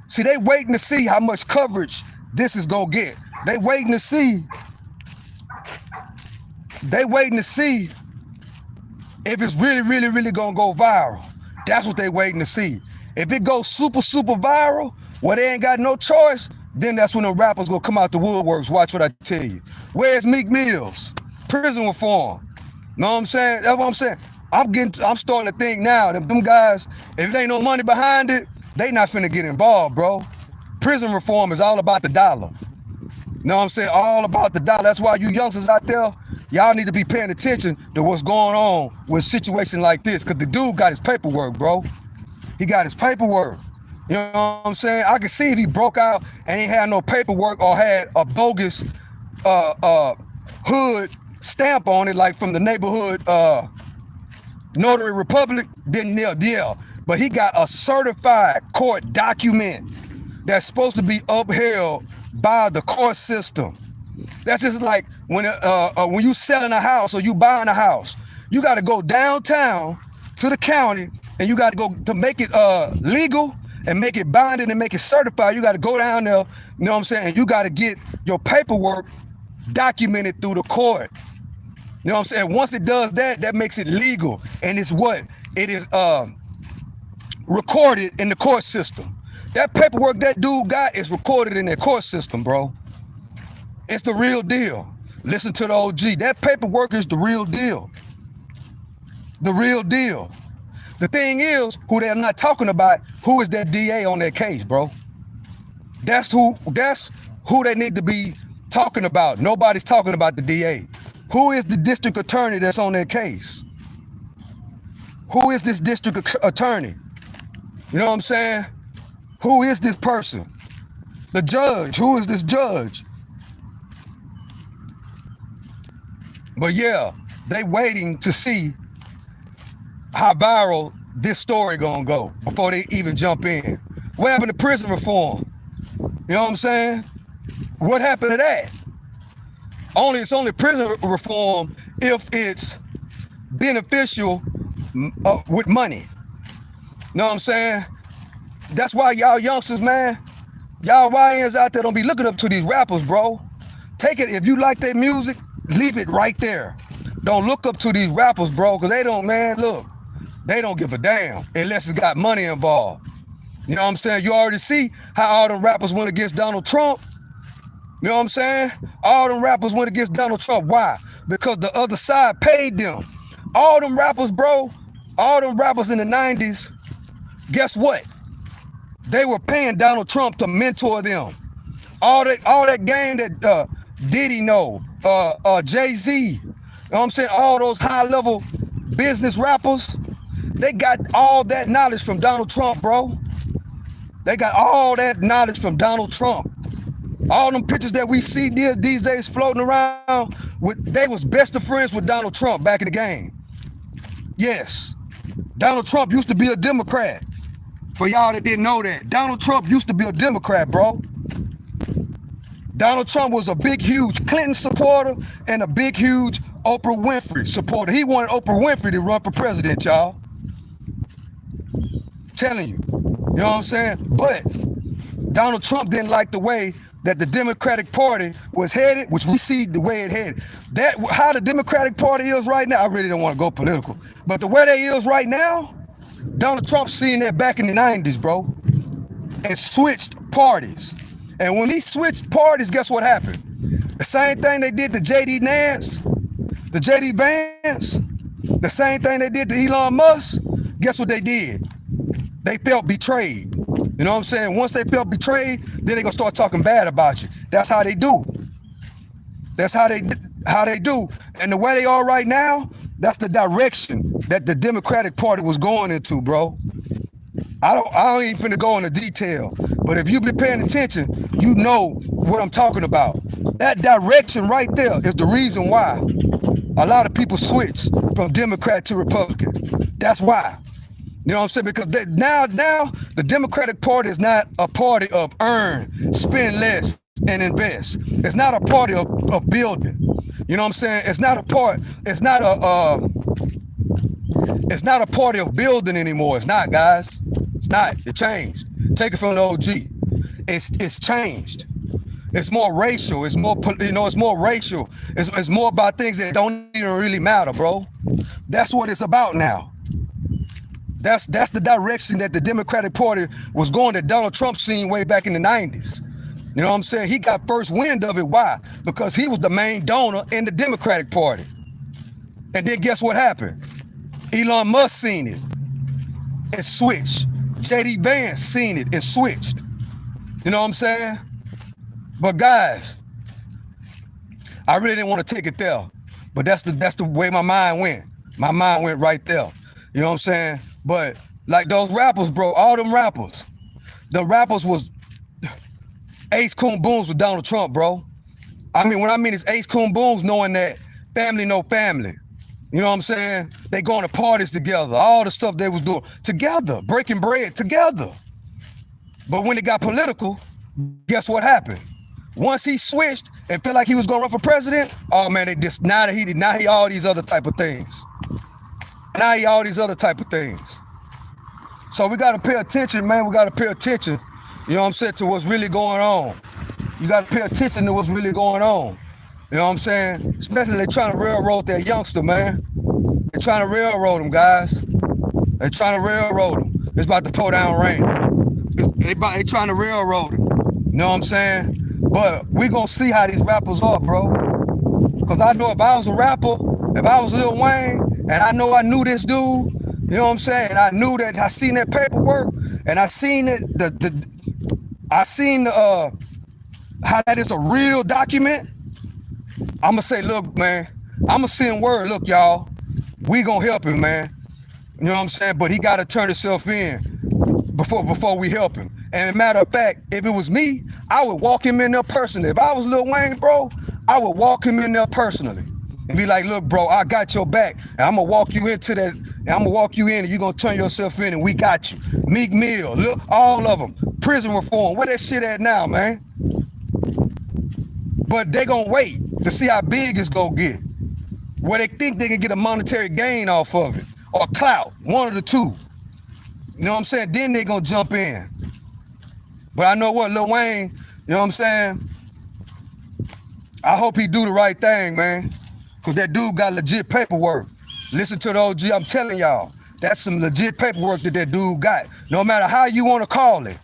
See, they waiting to see how much coverage this is gonna get. They waiting to see if it's really, really, really gonna go viral. That's what they waiting to see. If it goes super, super viral, where they ain't got no choice, then that's when the rappers gonna come out the woodworks. Watch what I tell you. Where's Meek Mills? Prison reform. Know what I'm saying? That's what I'm saying. I'm starting to think now that them guys, if there ain't no money behind it, they not finna get involved, bro. Prison reform is all about the dollar. Know what I'm saying? All about the dollar. That's why you youngsters out there, y'all need to be paying attention to what's going on with situations like this, because the dude got his paperwork, bro. He got his paperwork. You know what I'm saying? I could see if he broke out and he had no paperwork or had a bogus hood stamp on it, like from the neighborhood Notary Republic, then yeah. But he got a certified court document that's supposed to be upheld by the court system. That's just like when you selling a house or you buying a house, you got to go downtown to the county and you got to go to make it legal and make it binding and make it certified. You got to go down there, you know what I'm saying? And you got to get your paperwork documented through the court. You know what I'm saying? Once it does that, that makes it legal. And it's what? It is recorded in the court system. That paperwork that dude got is recorded in the court system, bro. It's the real deal. Listen to the OG. That paperwork is the real deal. The real deal. The thing is, who they're not talking about, who is that DA on that case, bro? That's who they need to be talking about. Nobody's talking about the DA. Who is the district attorney that's on that case? Who is this district attorney? You know what I'm saying? Who is this person? The judge. Who is this judge? But yeah, they waiting to see how viral this story gonna go before they even jump in. What happened to prison reform? You know what I'm saying? What happened to that? It's only prison reform if it's beneficial with money. Know what I'm saying? That's why y'all youngsters, man, y'all YNs out there don't be looking up to these rappers, bro. Take it, if you like their music, leave it right there. Don't look up to these rappers, bro, because they don't, man, look, they don't give a damn unless it's got money involved. You know what I'm saying? You already see how all them rappers went against Donald Trump. You know what I'm saying? All them rappers went against Donald Trump. Why? Because the other side paid them. All them rappers, bro, all them rappers in the 90s, guess what? They were paying Donald Trump to mentor them. All that game that Diddy know, Jay-Z, you know what I'm saying? All those high-level business rappers, they got all that knowledge from Donald Trump, bro. They got all that knowledge from Donald Trump. All them pictures that we see these days floating around, they was best of friends with Donald Trump back in the game. Yes, Donald Trump used to be a Democrat. For y'all that didn't know that, Donald Trump used to be a Democrat, bro. Donald Trump was a big, huge Clinton supporter and a big, huge Oprah Winfrey supporter. He wanted Oprah Winfrey to run for president, y'all. Telling you. You know what I'm saying? But Donald Trump didn't like the way that the Democratic Party was headed, which we see the way it headed. That how the Democratic Party is right now, I really don't want to go political, but the way they is right now, Donald Trump seen that back in the 90s, bro, and switched parties. And when he switched parties, guess what happened? The same thing they did to J.D. Vance, the same thing they did to Elon Musk, guess what they did? They felt betrayed. You know what I'm saying? Once they felt betrayed, then they're gonna start talking bad about you. That's how they do. That's how they do. And the way they are right now, that's the direction that the Democratic Party was going into, bro. I don't even finna go into detail, but if you've been paying attention, you know what I'm talking about. That direction right there is the reason why a lot of people switch from Democrat to Republican. That's why. You know what I'm saying? Because now the Democratic Party is not a party of earn, spend less, and invest. It's not a party of building. You know what I'm saying? It's not a party of building anymore. It's not, guys. It's not. It changed. Take it from the OG. It's changed. It's more racial. It's more, it's more racial. It's more about things that don't even really matter, bro. That's what it's about now. That's the direction that the Democratic Party was going, that Donald Trump seen way back in the 90s. You know what I'm saying? He got first wind of it. Why? Because he was the main donor in the Democratic Party. And then guess what happened? Elon Musk seen it and switched. J.D. Vance seen it and switched. You know what I'm saying? But guys, I really didn't want to take it there. But that's the way my mind went. My mind went right there. You know what I'm saying? But like those rappers, bro, all them rappers, the rappers was Ace Coon Booms with Donald Trump, bro. I mean, what I mean is Ace Coon Booms knowing that family no family. You know what I'm saying? They going to parties together, all the stuff they was doing together, breaking bread together. But when it got political, guess what happened? Once he switched and felt like he was going to run for president, oh man, now he all these other type of things. Now he all these other type of things. So we got to pay attention, man. We got to pay attention, you know what I'm saying, to what's really going on. You got to pay attention to what's really going on. You know what I'm saying? Especially they trying to railroad that youngster, man. They're trying to railroad him, guys. They're trying to railroad him. It's about to pour down rain. They trying to railroad him. You know what I'm saying? But we gonna see how these rappers are, bro. Because I know if I was a rapper, if I was Lil Wayne, and I know I knew this dude, you know what I'm saying? I knew that I seen that paperwork, and I seen it, how that is a real document. I'ma say, look, man, I'ma send word, look, y'all, we gonna help him, man. You know what I'm saying? But he gotta turn himself in before we help him. And matter of fact, if it was me, I would walk him in there personally. If I was Lil Wayne, bro, I would walk him in there personally and be like, look, bro, I got your back, and I'm gonna walk you into that, and I'm gonna walk you in, and you're gonna turn yourself in, and we got you. Meek Mill, look, all of them. Prison reform, where that shit at now, man? But they gonna wait to see how big it's gonna get, where they think they can get a monetary gain off of it, or clout, one of the two. You know what I'm saying? Then they gonna jump in. But I know what, Lil Wayne, you know what I'm saying? I hope he do the right thing, man. Because that dude got legit paperwork. Listen to the OG, I'm telling y'all. That's some legit paperwork that dude got. No matter how you want to call it.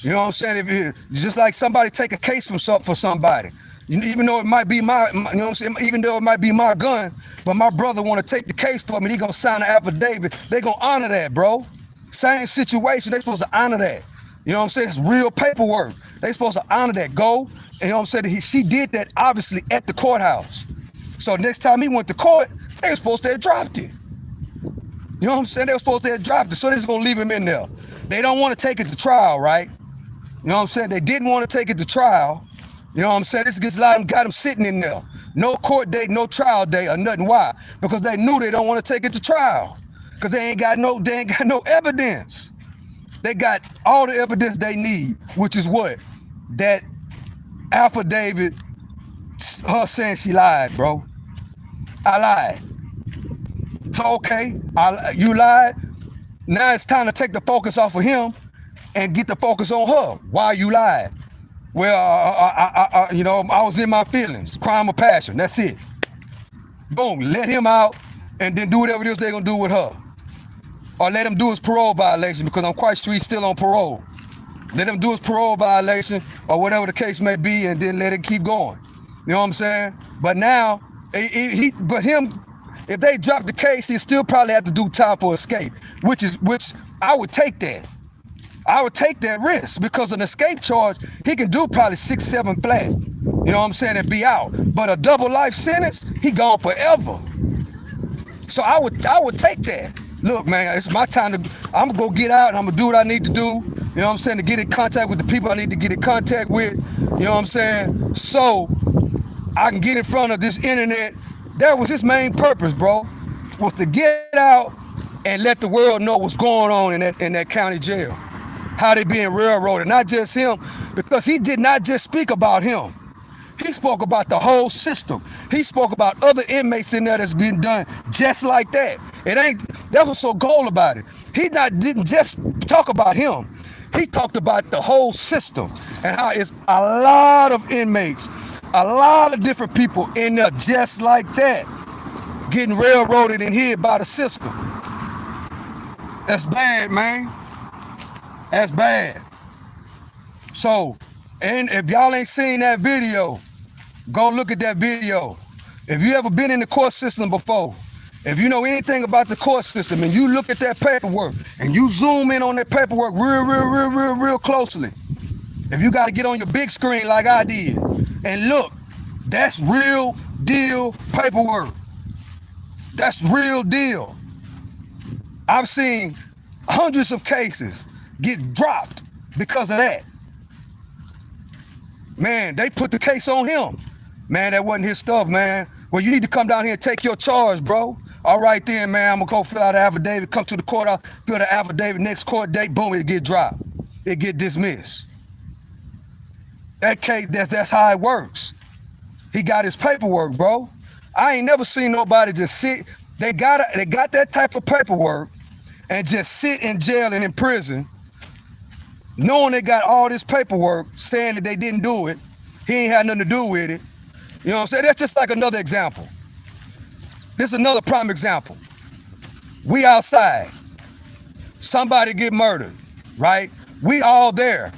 You know what I'm saying? If just like somebody take a case for somebody. Even though it might be you know what I'm saying? Even though it might be my gun, but my brother want to take the case for me, he gonna sign an affidavit. They gonna honor that, bro. Same situation, they supposed to honor that. You know what I'm saying? It's real paperwork. They supposed to honor that. Go, and you know what I'm saying? She did that obviously at the courthouse. So next time he went to court, they were supposed to have dropped it. You know what I'm saying? They were supposed to have dropped it. So they're just gonna leave him in there. They don't want to take it to trial, right? You know what I'm saying? They didn't want to take it to trial. You know what I'm saying? This gets got him sitting in there. No court date, no trial date or nothing. Why? Because they knew they don't want to take it to trial. Because they ain't got no evidence. They got all the evidence they need, which is what? That affidavit, her saying she lied, bro. I lied. So okay, you lied. Now it's time to take the focus off of him and get the focus on her. Why you lied? Well, I was in my feelings, crime of passion. That's it. Boom, let him out, and then do whatever it is they're gonna do with her, or let him do his parole violation, because I'm quite sure he's still on parole. Let him do his parole violation, or whatever the case may be, and then let it keep going. You know what I'm saying? But now, if they drop the case, he still probably have to do time for escape, which I would take that. I would take that risk, because an escape charge, he can do probably 6, 7 flat. You know what I'm saying? And be out. But a double life sentence, he gone forever. So I would take that. Look, man, it's my time I'm gonna go get out, and I'm gonna do what I need to do. You know what I'm saying? To get in contact with the people I need to get in contact with. You know what I'm saying? So I can get in front of this internet. That was his main purpose, bro, was to get out and let the world know what's going on in that county jail. How they being railroaded. Not just him, because he did not just speak about him. He spoke about the whole system. He spoke about other inmates in there that's been done just like that. That was so gold about it. He didn't just talk about him. He talked about the whole system and how it's a lot of inmates, a lot of different people in there just like that, getting railroaded and hid by the system. That's bad, man. That's bad. So, and if y'all ain't seen that video, go look at that video. If you ever been in the court system before, if you know anything about the court system, and you look at that paperwork and you zoom in on that paperwork real closely, if you got to get on your big screen like I did and look, that's real deal paperwork. That's real deal. I've seen hundreds of cases get dropped because of that. Man, they put the case on him. Man, that wasn't his stuff, man. Well, you need to come down here and take your charge, bro. All right then, man, I'm gonna go fill out an affidavit, come to the courthouse, fill the affidavit, next court date, boom, it get dropped. It get dismissed. That case, that's how it works. He got his paperwork, bro. I ain't never seen nobody just sit. They got that type of paperwork and just sit in jail and in prison, knowing they got all this paperwork saying that they didn't do it. He ain't had nothing to do with it. You know what I'm saying? That's just like another example. This is another prime example. We outside. Somebody get murdered, right? We all there.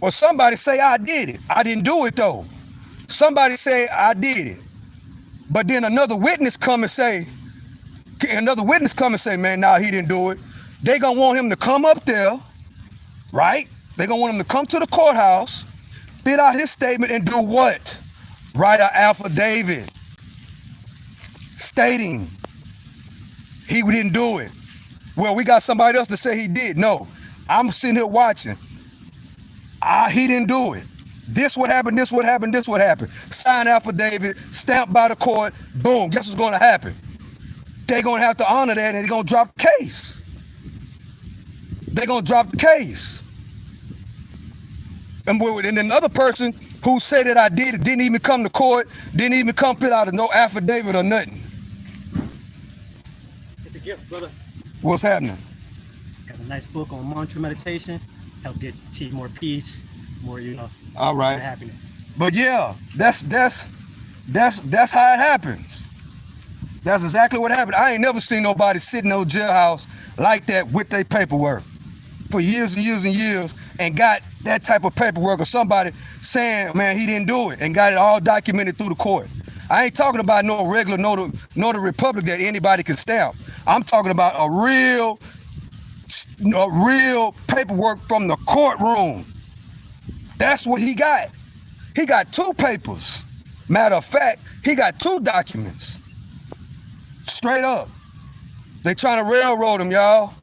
Or somebody say, I did it. I didn't do it though. Somebody say, I did it. But then another witness come and say, man, nah, he didn't do it. They gonna want him to come up there, right? They gonna want him to come to the courthouse, fill out his statement, and do what? Write an affidavit stating he didn't do it. Well, we got somebody else to say he did. No, I'm sitting here watching. He didn't do it. This what happened, this what happened, this what happened. Sign affidavit, stamped by the court, boom, guess what's gonna happen? They're gonna have to honor that, and they're gonna drop the case. They're gonna drop the case. And then another person who said that I did it didn't even come to court, didn't even come fill out no affidavit or nothing. It's a gift, brother. What's happening? Got a nice book on mantra meditation, help achieve more peace, more, all right, more happiness. But yeah, that's how it happens. That's exactly what happened. I ain't never seen nobody sit in no jailhouse like that with their paperwork for years and years and years, and got that type of paperwork, or somebody saying, man, he didn't do it, and got it all documented through the court. I ain't talking about no regular notary republic that anybody can stamp. I'm talking about a real paperwork from the courtroom. That's what he got. He got 2 papers. Matter of fact, he got 2 documents. Straight up. They trying to railroad him, y'all.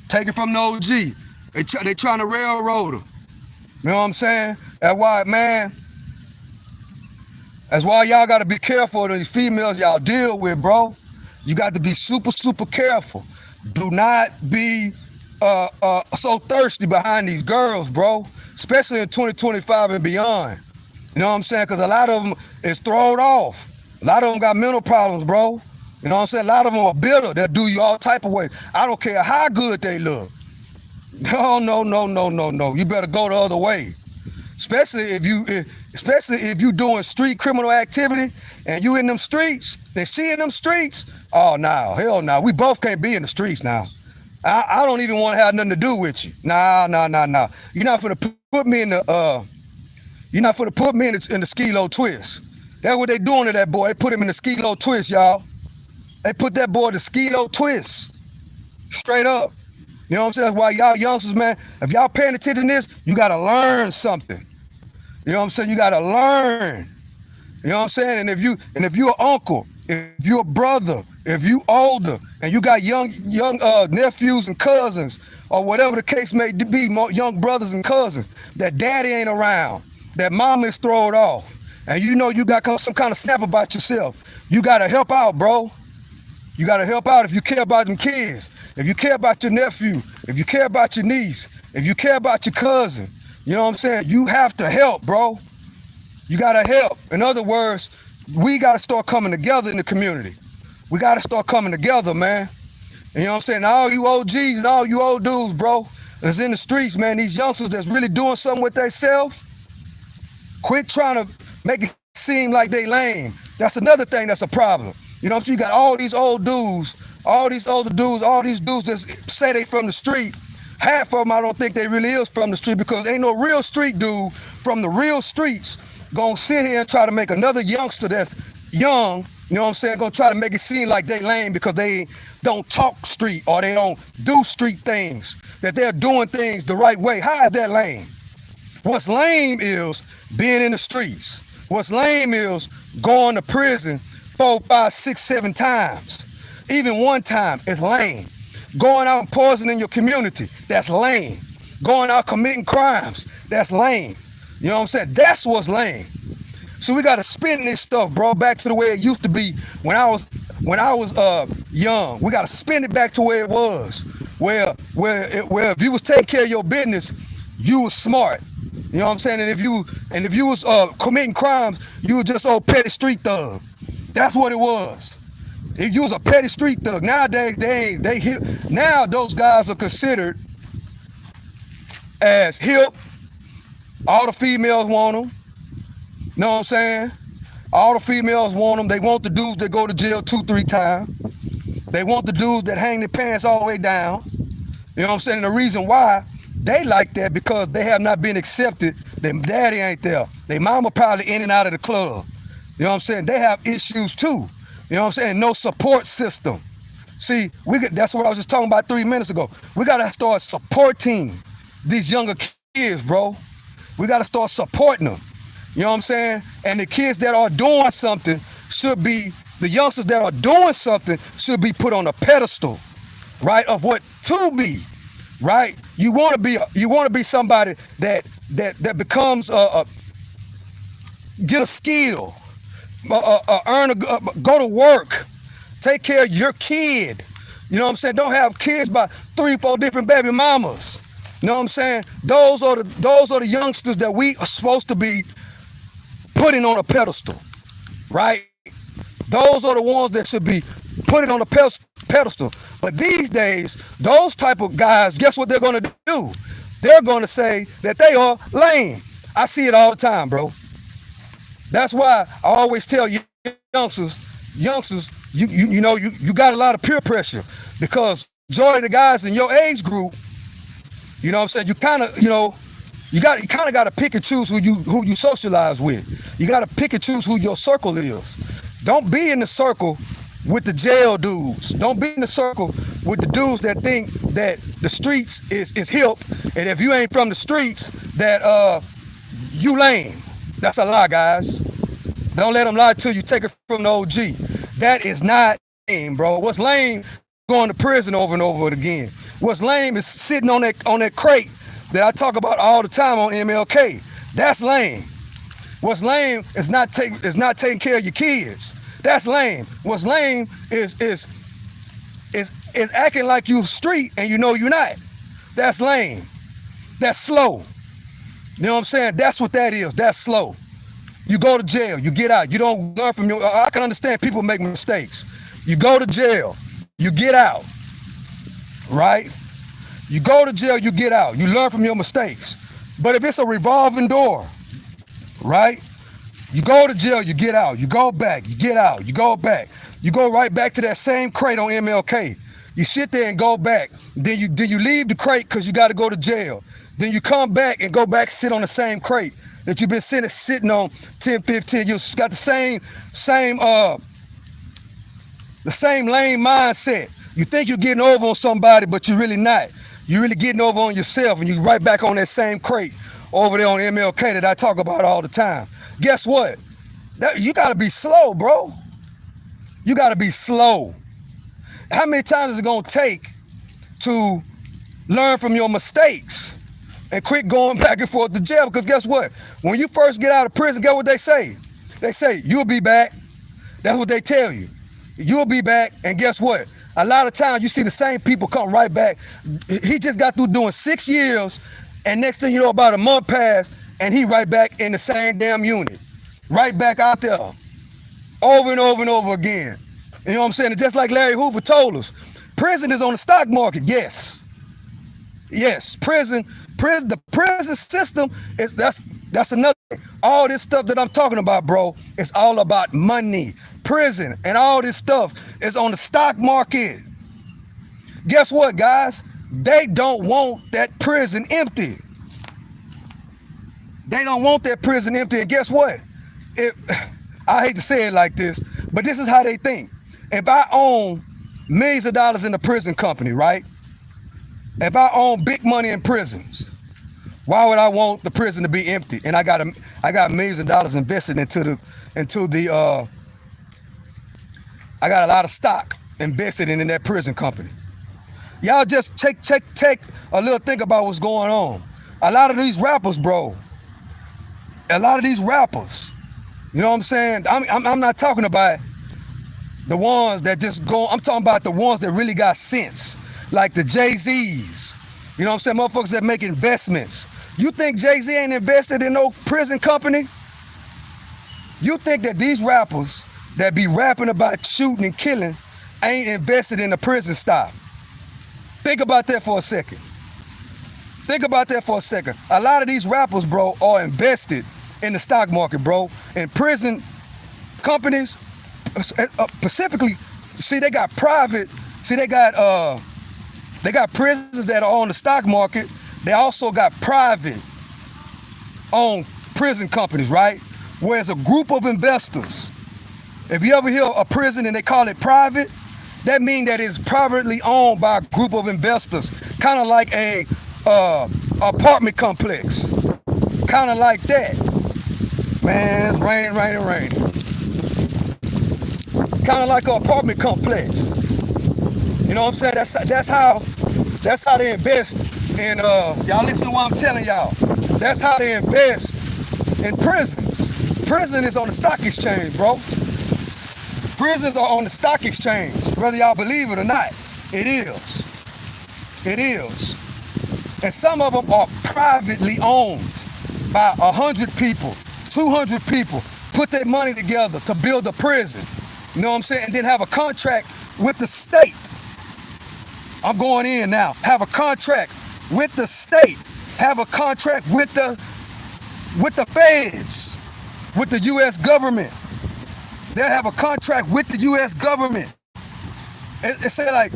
Take it from the OG. They trying to railroad him. You know what I'm saying? That's why, man, that's why y'all got to be careful of these females y'all deal with, bro. You got to be super, super careful. Do not be so thirsty behind these girls, bro. Especially in 2025 and beyond. You know what I'm saying? Because a lot of them is thrown off. A lot of them got mental problems, bro. You know what I'm saying? A lot of them are bitter. They'll do you all type of ways. I don't care how good they look. No. You better go the other way. Especially if you doing street criminal activity and you in them streets, they see in them streets. Oh no, hell no. We both can't be in the streets now. I don't even want to have nothing to do with you. Nah. You're not gonna put me in the You're not gonna put me in the skilo twist. That's what they doing to that boy. They put him in the skilo twist, y'all. They put that boy in the skilo twist. Straight up. You know what I'm saying? That's why y'all youngsters, man, if y'all paying attention to this, you gotta learn something. You know what I'm saying? You gotta learn. You know what I'm saying? And if you're an uncle, if you're a brother, if you older, and you got young nephews and cousins, or whatever the case may be, young brothers and cousins, that daddy ain't around, that mama is thrown off, and you know you got some kind of snap about yourself, you gotta help out, bro. You gotta help out if you care about them kids, if you care about your nephew, if you care about your niece, if you care about your cousin. You know what I'm saying? You have to help, bro. You gotta help. In other words, we gotta start coming together in the community. We gotta start coming together, man. And you know what I'm saying? All you OGs and all you old dudes, bro, that's in the streets, man, these youngsters that's really doing something with themselves, quit trying to make it seem like they lame. That's another thing that's a problem. You know what I'm saying? You got all these old dudes, all these older dudes, all these dudes that say they from the street. Half of them I don't think they really is from the street, because ain't no real street dude from the real streets gonna sit here and try to make another youngster that's young, you know what I'm saying, gonna try to make it seem like they lame because they don't talk street or they don't do street things, that they're doing things the right way. How is that lame? What's lame is being in the streets. What's lame is going to prison 4, 5, 6, 7 times. Even one time is lame. Going out and poisoning your community, that's lame. Going out committing crimes, that's lame. You know what I'm saying? That's what's lame. So we gotta spin this stuff, bro, back to the way it used to be when I was young. We gotta spin it back to where it was, where if you was taking care of your business, you was smart. You know what I'm saying? And if you was committing crimes, you was just old petty street thug. That's what it was. If you was a petty street thug, nowadays they hip. Now those guys are considered as hip. All the females want them. Know what I'm saying? All the females want them. They want the dudes that go to jail 2, 3 times. They want the dudes that hang their pants all the way down. You know what I'm saying? And the reason why they like that, because they have not been accepted. Their daddy ain't there. Their mama probably in and out of the club. You know what I'm saying? They have issues too. You know what I'm saying? No support system. See, that's what I was just talking about 3 minutes ago. We gotta start supporting these younger kids, bro. We gotta start supporting them. You know what I'm saying? And the kids that are doing something the youngsters that are doing something should be put on a pedestal, right? Of what to be, right? You wanna be somebody that becomes get a skill. Go to work, take care of your kid. You know what I'm saying? Don't have kids by 3, 4 different baby mamas. You know what I'm saying? Those are the youngsters that we are supposed to be putting on a pedestal, right? Those are the ones that should be putting on a pedestal. But these days, those type of guys, guess what they're gonna do? They're gonna say that they are lame. I see it all the time, bro. That's why I always tell youngsters, you know, you got a lot of peer pressure, because majority of the guys in your age group, you know what I'm saying, you kind of got to pick and choose who you socialize with. You got to pick and choose who your circle is. Don't be in the circle with the jail dudes. Don't be in the circle with the dudes that think that the streets is hip, and if you ain't from the streets, that You lame. That's a lie, guys. Don't let them lie to you. Take it from the OG. That is not lame, bro. What's lame? Going to prison over and over again. What's lame is sitting on that crate that I talk about all the time on MLK. That's lame. What's lame is not taking care of your kids. That's lame. What's lame is acting like you street and you know you're not. That's lame. That's slow. You know what I'm saying? That's what that is. That's slow. You go to jail, you get out. You don't learn from your. I can understand people make mistakes. You go to jail, you get out, right? You go to jail, you get out. You learn from your mistakes. But if it's a revolving door, right? You go to jail, you get out. You go back, you get out. You go back. You go right back to that same crate on MLK. You sit there and go back. Then you leave the crate because you got to go to jail. Then you come back and go back, sit on the same crate that you've been sitting on 10, 15. You got the same lame mindset. You think you're getting over on somebody, but you're really not. You're really getting over on yourself, and you're right back on that same crate over there on MLK that I talk about all the time. Guess what? You got to be slow, bro. You got to be slow. How many times is it going to take to learn from your mistakes and quit going back and forth to jail? Because guess what? When you first get out of prison, guess what they say? They say, you'll be back. That's what they tell you. You'll be back. And guess what? A lot of times you see the same people come right back. He just got through doing 6 years, and next thing you know, about a month passed, and he right back in the same damn unit. Right back out there. Over and over and over again. You know what I'm saying? And just like Larry Hoover told us, prison is on the stock market. Yes. Yes. The prison system is that's another thing. All this stuff that I'm talking about, bro, it's all about money. Prison and all this stuff is on the stock market. Guess what, guys? They don't want that prison empty. They don't want that prison empty. And guess what? I hate to say it like this, but this is how they think. If I own millions of dollars in a prison company, right? If I own big money in prisons, why would I want the prison to be empty? And I got millions of dollars invested into the I got a lot of stock invested in that prison company. Y'all just take a little think about what's going on. A lot of these rappers, bro. A lot of these rappers. You know what I'm saying? I'm not talking about the ones that just go. I'm talking about the ones that really got sense, like the Jay-Z's. You know what I'm saying? Motherfuckers that make investments. You think Jay-Z ain't invested in no prison company? You think that these rappers that be rapping about shooting and killing ain't invested in the prison stock? Think about that for a second. Think about that for a second. A lot of these rappers, bro, are invested in the stock market, bro. And prison companies, specifically, see, they got prisons that are on the stock market. They also got private owned prison companies, right? Whereas a group of investors, if you ever hear a prison and they call it private, that means that it's privately owned by a group of investors, kind of like a apartment complex, kind of like that. Man, it's raining. Kind of like an apartment complex. You know what I'm saying? That's how they invest in. Y'all listen to what I'm telling y'all. That's how they invest in prisons. Prison is on the stock exchange, bro. Prisons are on the stock exchange, whether y'all believe it or not. It is. It is. And some of them are privately owned by 100 people, 200 people, put their money together to build a prison. You know what I'm saying? And then have a contract with the state. I'm going in now. Have a contract with the state. Have a contract with the feds, with the U.S. government. They'll have a contract with the U.S. government. It say like,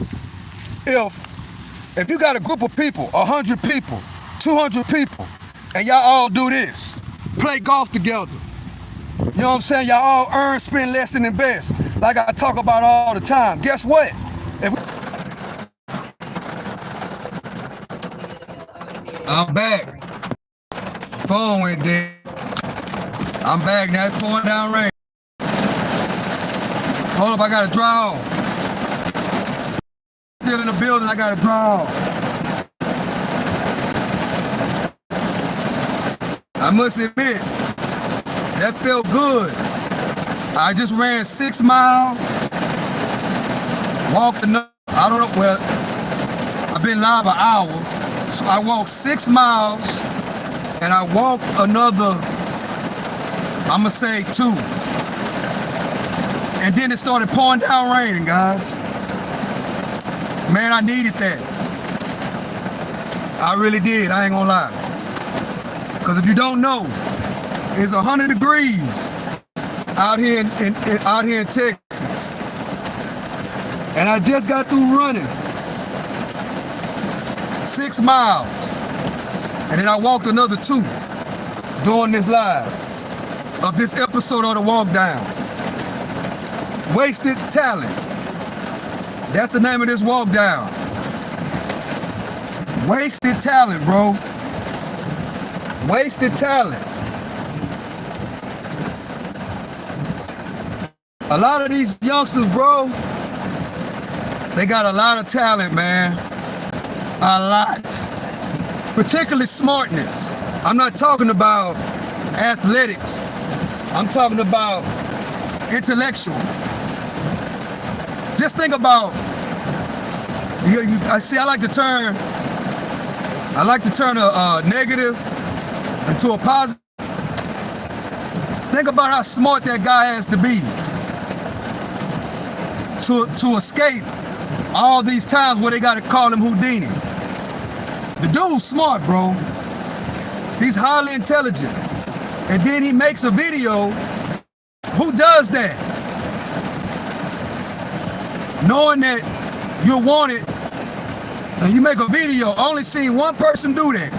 if you got a group of people, 100 people, 200 people, and y'all all do this, play golf together. You know what I'm saying? Y'all all earn, spend less, and invest. Like I talk about all the time. Guess what? I'm back. Phone went dead. I'm back now. It's pouring down rain. Hold up, I gotta draw. Still in the building, I gotta draw. I must admit, that felt good. I just ran 6 miles, walked another, I don't know, well, I've been live an hour, so I walked 6 miles, and I walked another, I'ma say 2. And then it started pouring down raining, guys. Man, I needed that. I really did, I ain't gonna lie. Because if you don't know, it's 100 degrees out here in Texas. And I just got through running 6 miles. And then I walked another 2 doing this live of this episode of The Walk Down. Wasted Talent. That's the name of this walk down. Wasted talent, bro. Wasted talent. A lot of these youngsters, bro, they got a lot of talent, man. A lot. Particularly smartness. I'm not talking about athletics. I'm talking about intellectual. Just think about, I like to turn a negative into a positive. Think about how smart that guy has to be to escape all these times where they got to call him Houdini. The dude's smart, bro. He's highly intelligent. And then he makes a video. Who does that? Knowing that you're wanted and you make a video, only seen one person do that.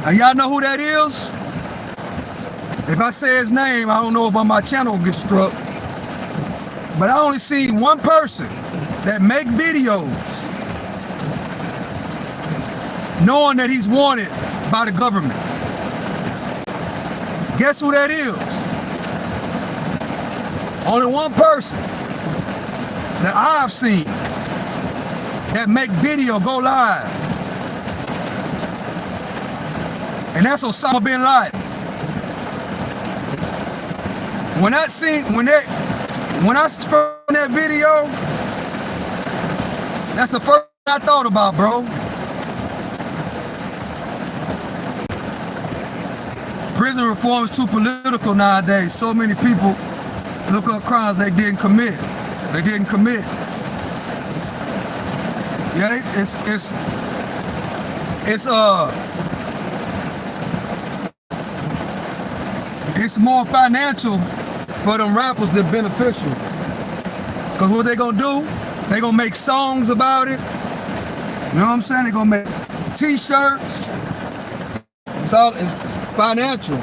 And y'all know who that is? If I say his name, I don't know if on my channel will get struck. But I only seen one person that make videos knowing that he's wanted by the government. Guess who that is? Only one person that I've seen that make video go live. And that's Osama bin Laden. When I saw that video, that's the first thing I thought about, bro. Prison reform is too political nowadays. So many people look up crimes they didn't commit. Yeah, it's more financial for them rappers than beneficial. Cause what they gonna do? They gonna make songs about it. You know what I'm saying? They gonna make t-shirts. It's financial.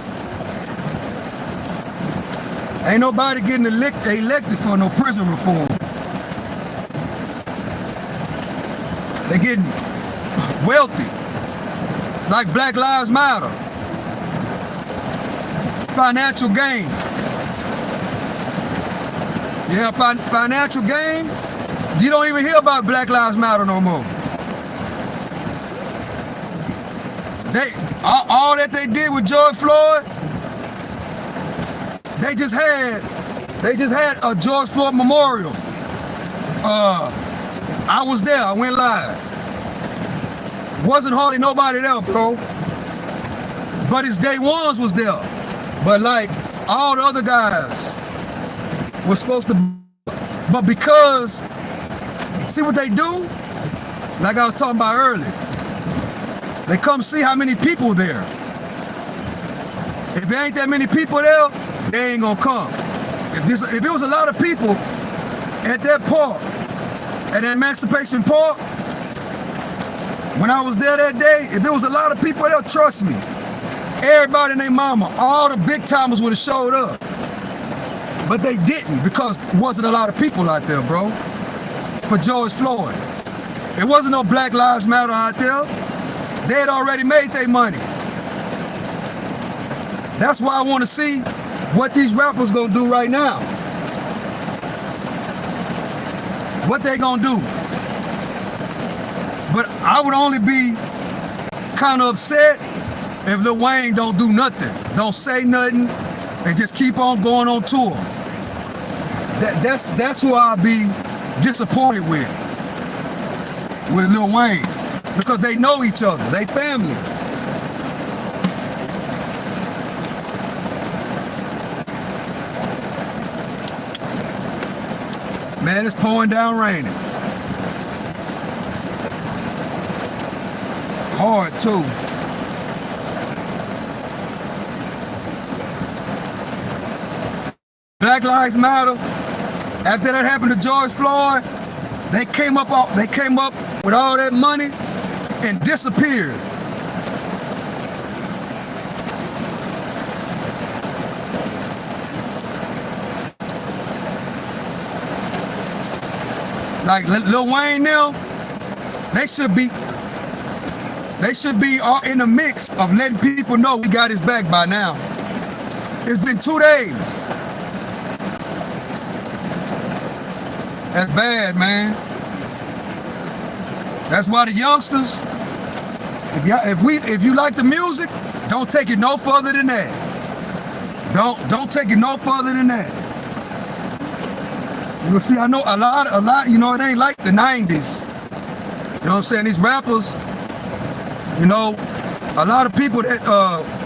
Ain't nobody getting elected for no prison reform. They getting wealthy. Like Black Lives Matter. Financial gain. Yeah, financial gain. You don't even hear about Black Lives Matter no more. All that they did with George Floyd, they just had a George Floyd memorial. I was there, I went live. Wasn't hardly nobody there, bro. But his day ones was there. But like all the other guys was supposed to, but because, see what they do? Like I was talking about earlier. They come see how many people there. If there ain't that many people there, they ain't gonna come. If it was a lot of people at that park, at that Emancipation Park, when I was there that day, if there was a lot of people there, trust me, everybody and their mama, all the big timers would have showed up. But they didn't because there wasn't a lot of people out there, bro, for George Floyd. There wasn't no Black Lives Matter out there. They had already made their money. That's why I want to see what these rappers gonna do right now. What they gonna do. But I would only be kind of upset if Lil Wayne don't do nothing, don't say nothing, and just keep on going on tour. That's who I'll be disappointed with Lil Wayne, because they know each other, they family. Man, it's pouring down raining. Hard too. Black Lives Matter. After that happened to George Floyd, they came up with all that money and disappeared. Like Lil Wayne now, they should be all in the mix of letting people know we got his back by now. It's been 2 days. That's bad, man. That's why the youngsters, if you like the music, don't take it no further than that. Don't take it no further than that. You see, I know a lot, you know, it ain't like the 90s. You know what I'm saying? These rappers, you know, a lot of people that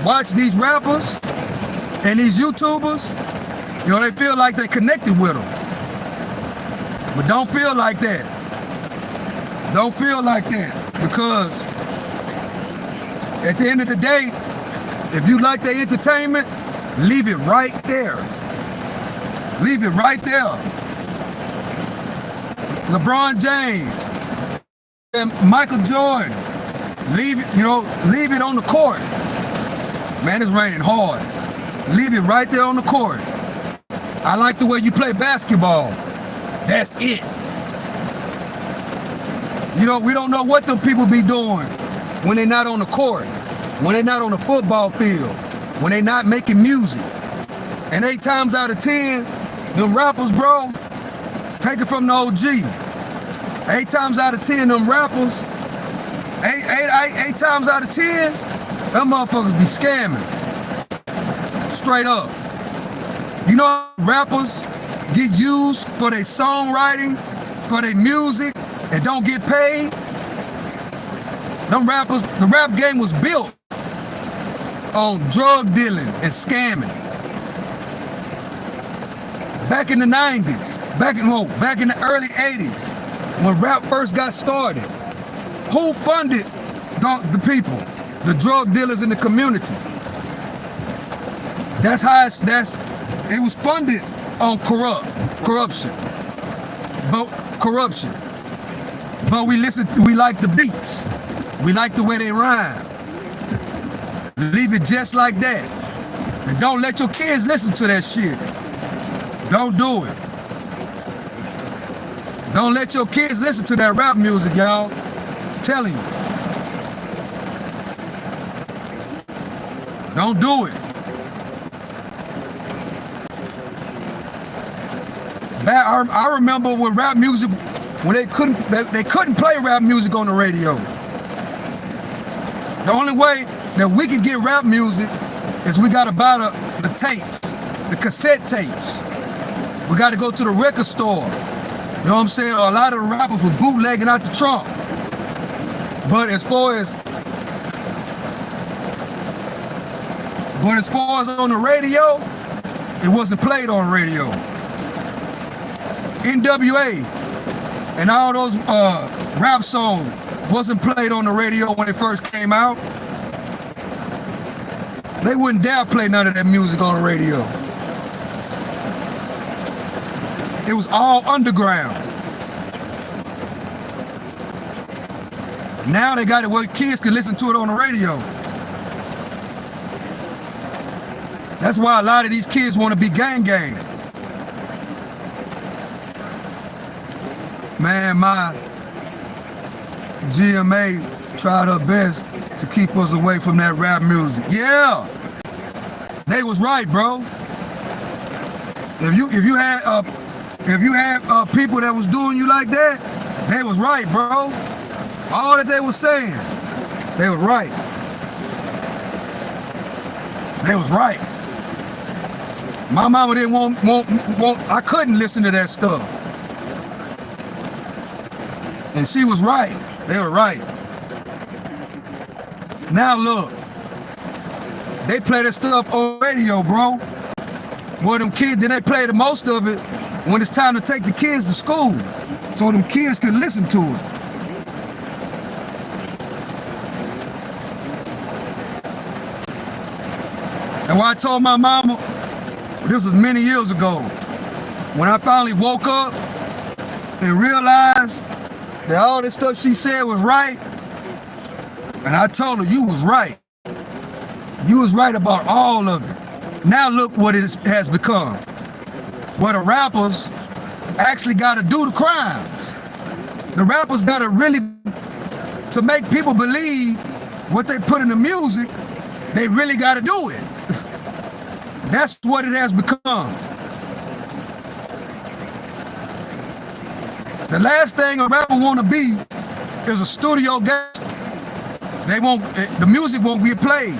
watch these rappers and these YouTubers, you know, they feel like they connected with them. But don't feel like that. Don't feel like that, because at the end of the day, if you like their entertainment, leave it right there. Leave it right there. LeBron James and Michael Jordan, leave it on the court. Man, it's raining hard. Leave it right there on the court. I like the way you play basketball. That's it. You know, we don't know what them people be doing when they're not on the court, when they're not on the football field, when they're not making music. And 8 times out of 10, them rappers, bro, take it from the OG. 8 times out of 10, them rappers, 8 times out of 10, them motherfuckers be scamming. Straight up. You know, rappers get used for their songwriting, for their music, and don't get paid. Them rappers, the rap game was built on drug dealing and scamming. Back in the 90s, back in the early 80s, when rap first got started, who funded the people, the drug dealers in the community? That's how it was funded on corruption. But we like the beats. We like the way they rhyme. Leave it just like that. And don't let your kids listen to that shit. Don't do it. Don't let your kids listen to that rap music, y'all. I'm telling you. Don't do it. I remember when rap music, when they couldn't play rap music on the radio. The only way that we can get rap music is we gotta buy the tapes, the cassette tapes. We gotta go to the record store. You know what I'm saying? A lot of the rappers were bootlegging out the trunk. But as far as on the radio, it wasn't played on radio. NWA and all those rap songs wasn't played on the radio when it first came out. They wouldn't dare play none of that music on the radio. It was all underground. Now they got it where kids can listen to it on the radio. That's why a lot of these kids want to be gang. Man, my GMA tried her best to keep us away from that rap music. Yeah, they was right, bro. If you had people that was doing you like that, they was right, bro. All that they was saying, they was right. They was right. My mama didn't want. I couldn't listen to that stuff, and she was right. They were right. Now look, they play that stuff on radio, bro. Well, them kids, then they play the most of it when it's time to take the kids to school, so them kids can listen to it. And when I told my mama, this was many years ago, when I finally woke up and realized that all this stuff she said was right, and I told her, you was right. You was right about all of it. Now look what it has become. Where the rappers actually got to do the crimes. The rappers got to really, to make people believe what they put in the music, they really got to do it. That's what it has become. The last thing a rapper want to be is a studio guy. The music won't get played.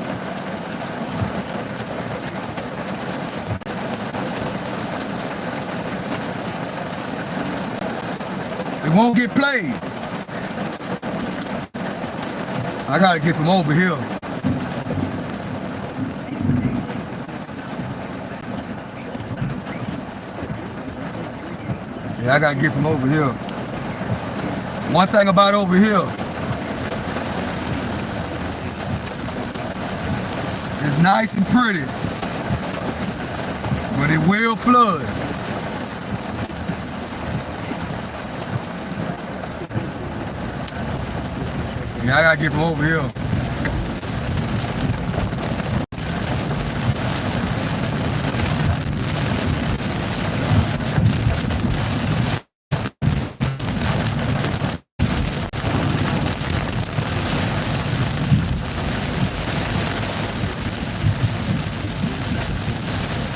It won't get played. I gotta get from over here. Yeah, I gotta get from over here. One thing about over here, it's nice and pretty, but it will flood. Yeah, I gotta get from over here.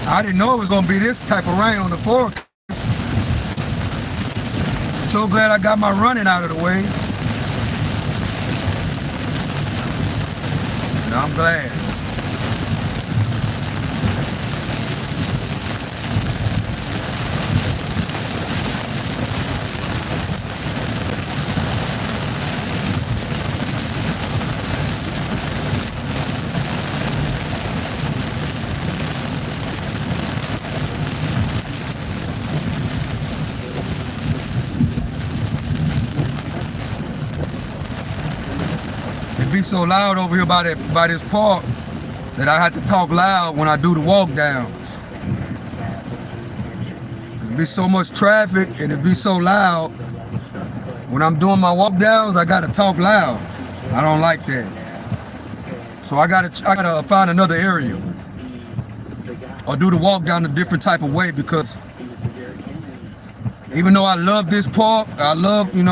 I didn't know it was gonna be this type of rain on the forecast. So glad I got my running out of the way. And I'm glad. Be so loud over here by this park that I have to talk loud when I do the walk downs. There be so much traffic and it be so loud. When I'm doing my walk downs, I gotta talk loud. I don't like that. So I gotta find another area or do the walk down a different type of way, because even though I love this park, I love it.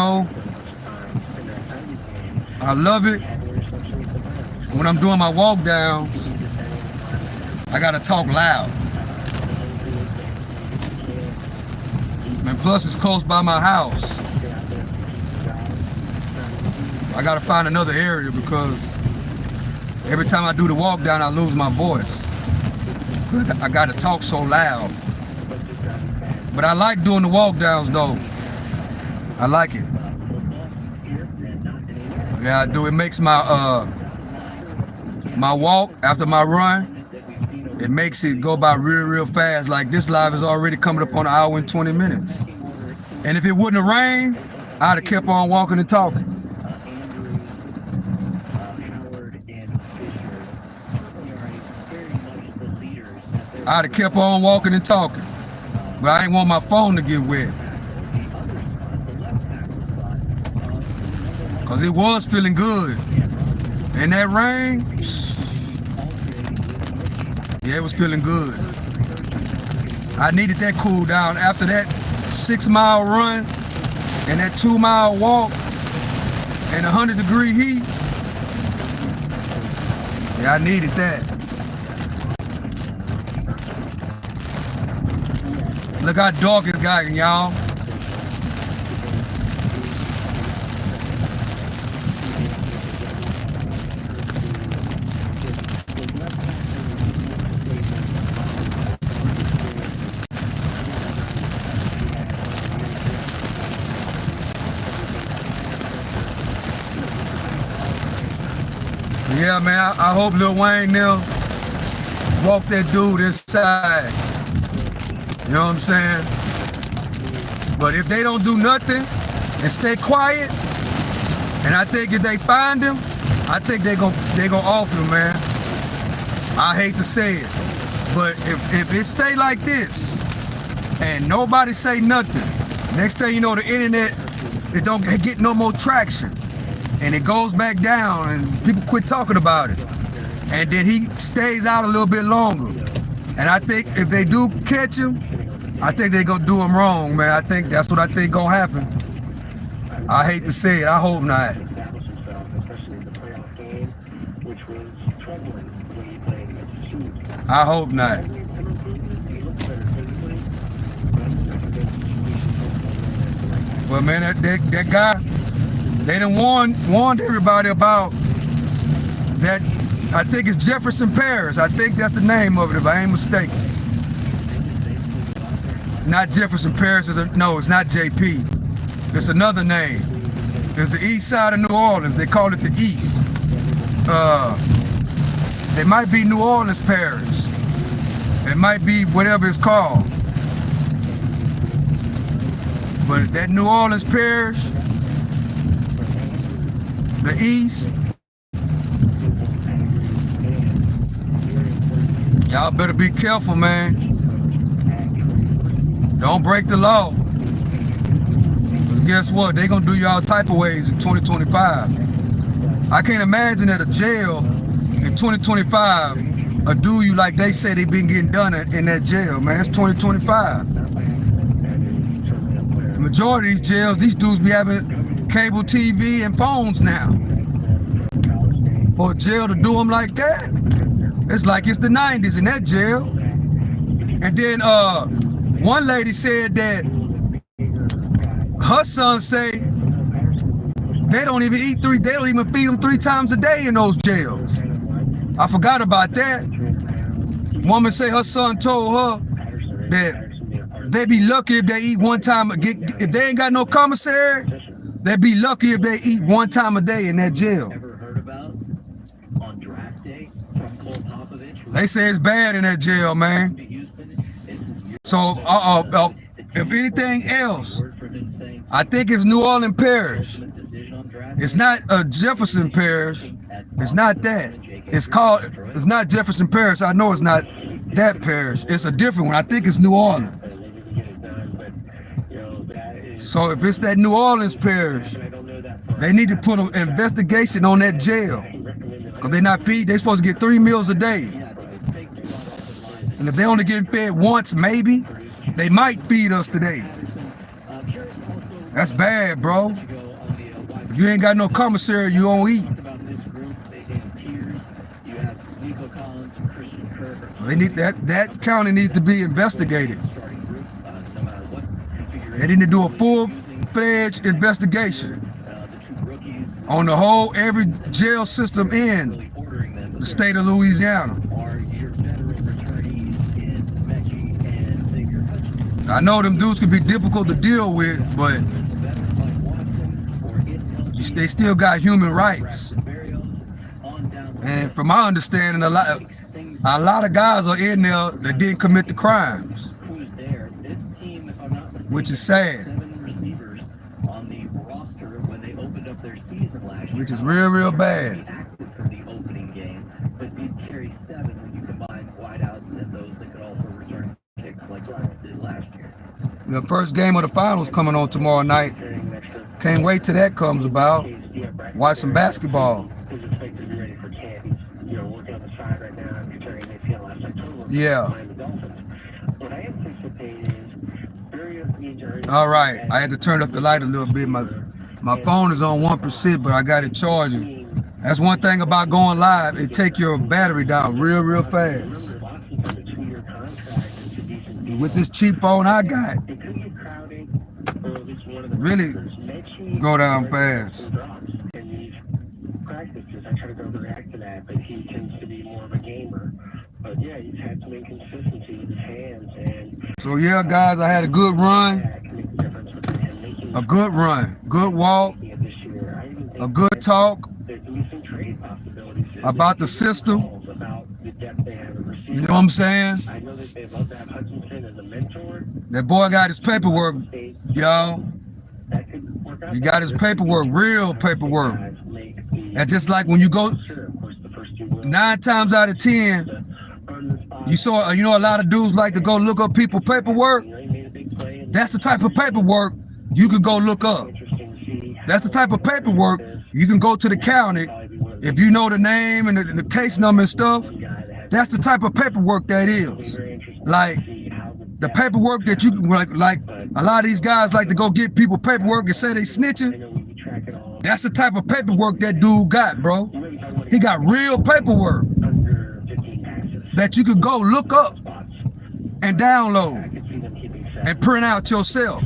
When I'm doing my walk downs, I gotta talk loud. And plus it's close by my house. I gotta find another area because every time I do the walk down, I lose my voice. I gotta talk so loud. But I like doing the walk downs though. I like it. Yeah, I do. It makes my walk after my run, it makes it go by real fast. Like this live is already coming up on an hour and 20 minutes. And if it wouldn't have rained, I'd have kept on walking and talking. I'd have kept on walking and talking. But I ain't want my phone to get wet. Cause it was feeling good. And that rain, yeah, it was feeling good. I needed that cool down after that 6-mile run and that 2-mile walk and 100-degree heat. Yeah, I needed that. Look how dark it's gotten, y'all. Yeah, man, I hope Lil Wayne now walk that dude inside. You know what I'm saying? But if they don't do nothing and stay quiet, and I think if they find him, I think they gonna off him, man. I hate to say it, but if it stay like this and nobody say nothing, next thing you know, the internet, it don't get no more traction. And it goes back down and people quit talking about it. And then he stays out a little bit longer. And I think if they do catch him, I think they gonna do him wrong, man. I think that's what I think gonna happen. I hate to say it, I hope not. I hope not. Well, man, that guy, they done warned everybody about that. I think it's Jefferson Parish. I think that's the name of it, if I ain't mistaken. Not Jefferson Parish. No, it's not JP. It's another name. It's the east side of New Orleans. They call it the East. It might be New Orleans Parish. It might be whatever it's called. But that New Orleans Parish, the East, y'all better be careful, man. Don't break the law. Because guess what? They gonna do y'all type of ways in 2025. I can't imagine that a jail in 2025 a do you like they say they been getting done in that jail, man. It's 2025. The majority of these jails, these dudes be having cable TV and phones now. For a jail to do them like that, it's like it's the 90s in that jail. And then one lady said that her son say they don't even feed them 3 times a day in those jails. I forgot about that. Woman say her son told her that they be lucky if they eat 1 time. If they ain't got no commissary, they be lucky if they eat 1 time a day in that jail. They say it's bad in that jail, man. So, if anything else, I think it's New Orleans Parish. It's not Jefferson Parish. It's not that. It's not Jefferson Parish. I know it's not that parish. It's a different one. I think it's New Orleans. So if it's that New Orleans Parish, they need to put an investigation on that jail. Because they're supposed to get 3 meals a day. And if they only getting fed once, maybe, they might feed us today. That's bad, bro. If you ain't got no commissary, you don't eat. They need that county needs to be investigated. They need to do a full-fledged investigation on the whole, every jail system in the state of Louisiana. I know them dudes can be difficult to deal with, but they still got human rights. And from my understanding, a lot of guys are in there that didn't commit the crimes, which is sad. Which is real, real bad. The first game of the finals coming on tomorrow night. Can't wait till that comes about. Watch some basketball. Yeah. All right. I had to turn up the light a little bit. My phone is on 1%, but I got it charging. That's one thing about going live. It take your battery down real, real fast. with this cheap phone I got, really go down fast. Practices. I try to overreact to that, but he tends to be more of a gamer. But yeah, he's had some inconsistency with his hands, and so yeah, guys, I had a good run, good walk, a good talk about the system. You know what I'm saying? I know that they love to have Hutchinson as a mentor. That boy got his paperwork, y'all. He got his paperwork, real paperwork. And just like when you go, 9 times out of 10, you know, a lot of dudes like to go look up people's paperwork. That's the type of paperwork you could go look up. That's the type of paperwork you can go to the county. If you know the name and the case number and stuff, that's the type of paperwork that is. Like the paperwork that you like a lot of these guys like to go get people paperwork and say they snitching. That's the type of paperwork that dude got, bro. He got real paperwork that you could go look up and download and print out yourself.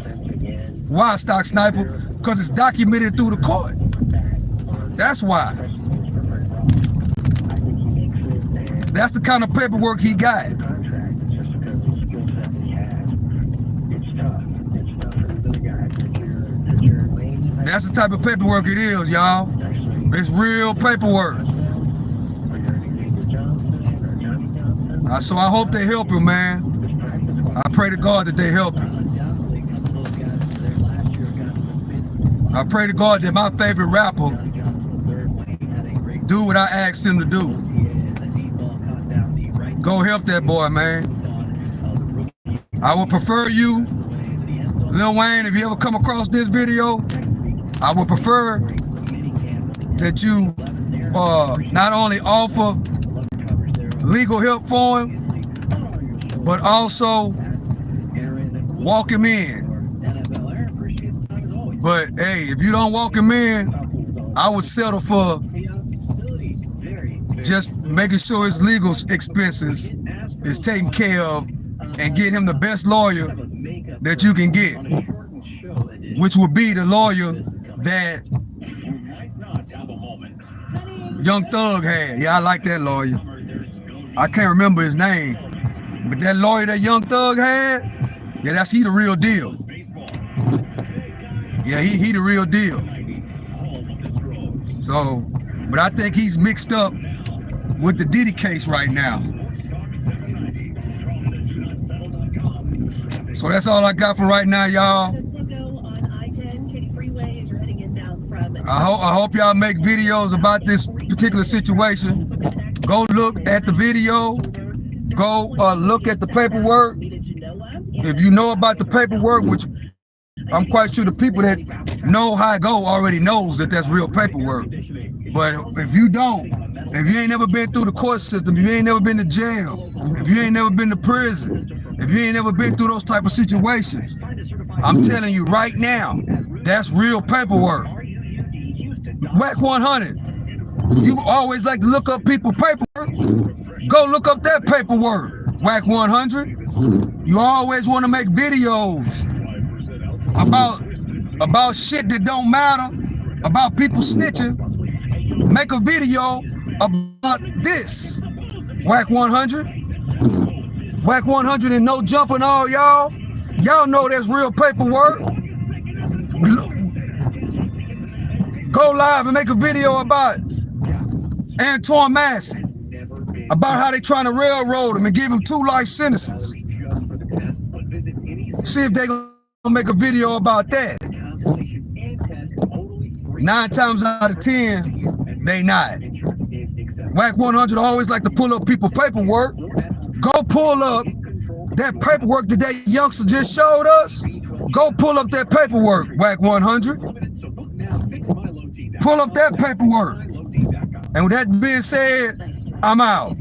Why, Stock Sniper? Because it's documented through the court. That's why. That's the kind of paperwork he got. That's the type of paperwork it is, y'all. It's real paperwork. So I hope they help him, man. I pray to God that they help him. I pray to God that my favorite rapper do what I asked him to do. Go help that boy, man. I would prefer you, Lil Wayne, if you ever come across this video, I would prefer that you not only offer legal help for him, but also walk him in. But hey, if you don't walk him in, I would settle for just making sure his legal expenses is taken care of and get him the best lawyer that you can get, which would be the lawyer that Young Thug had. Yeah, I like that lawyer. I can't remember his name, but that lawyer that Young Thug had, yeah, he the real deal. Yeah, he the real deal. So, but I think he's mixed up with the Diddy case right now. So that's all I got for right now, y'all. I hope y'all make videos about this particular situation. Go look at the video. Go look at the paperwork. If you know about the paperwork, which I'm quite sure the people that know how it go already knows that that's real paperwork. But if you don't, if you ain't never been through the court system, if you ain't never been to jail, if you ain't never been to prison, if you ain't never been through those type of situations, I'm telling you right now, that's real paperwork. Whack 100. You always like to look up people's paperwork. Go look up that paperwork. Whack 100. You always want to make videos about shit that don't matter, about people snitching. Make a video about this. Whack 100. Whack 100 and no jumping all y'all. Y'all know that's real paperwork. Go live and make a video about Antoine Massey, about how they trying to railroad him and give him 2 life sentences. See if they gonna make a video about that. 9 times out of 10, they not. Whack 100 always like to pull up people's paperwork. Go pull up that paperwork that youngster just showed us. Go pull up that paperwork, Whack 100. Pull up that paperwork. And with that being said, I'm out.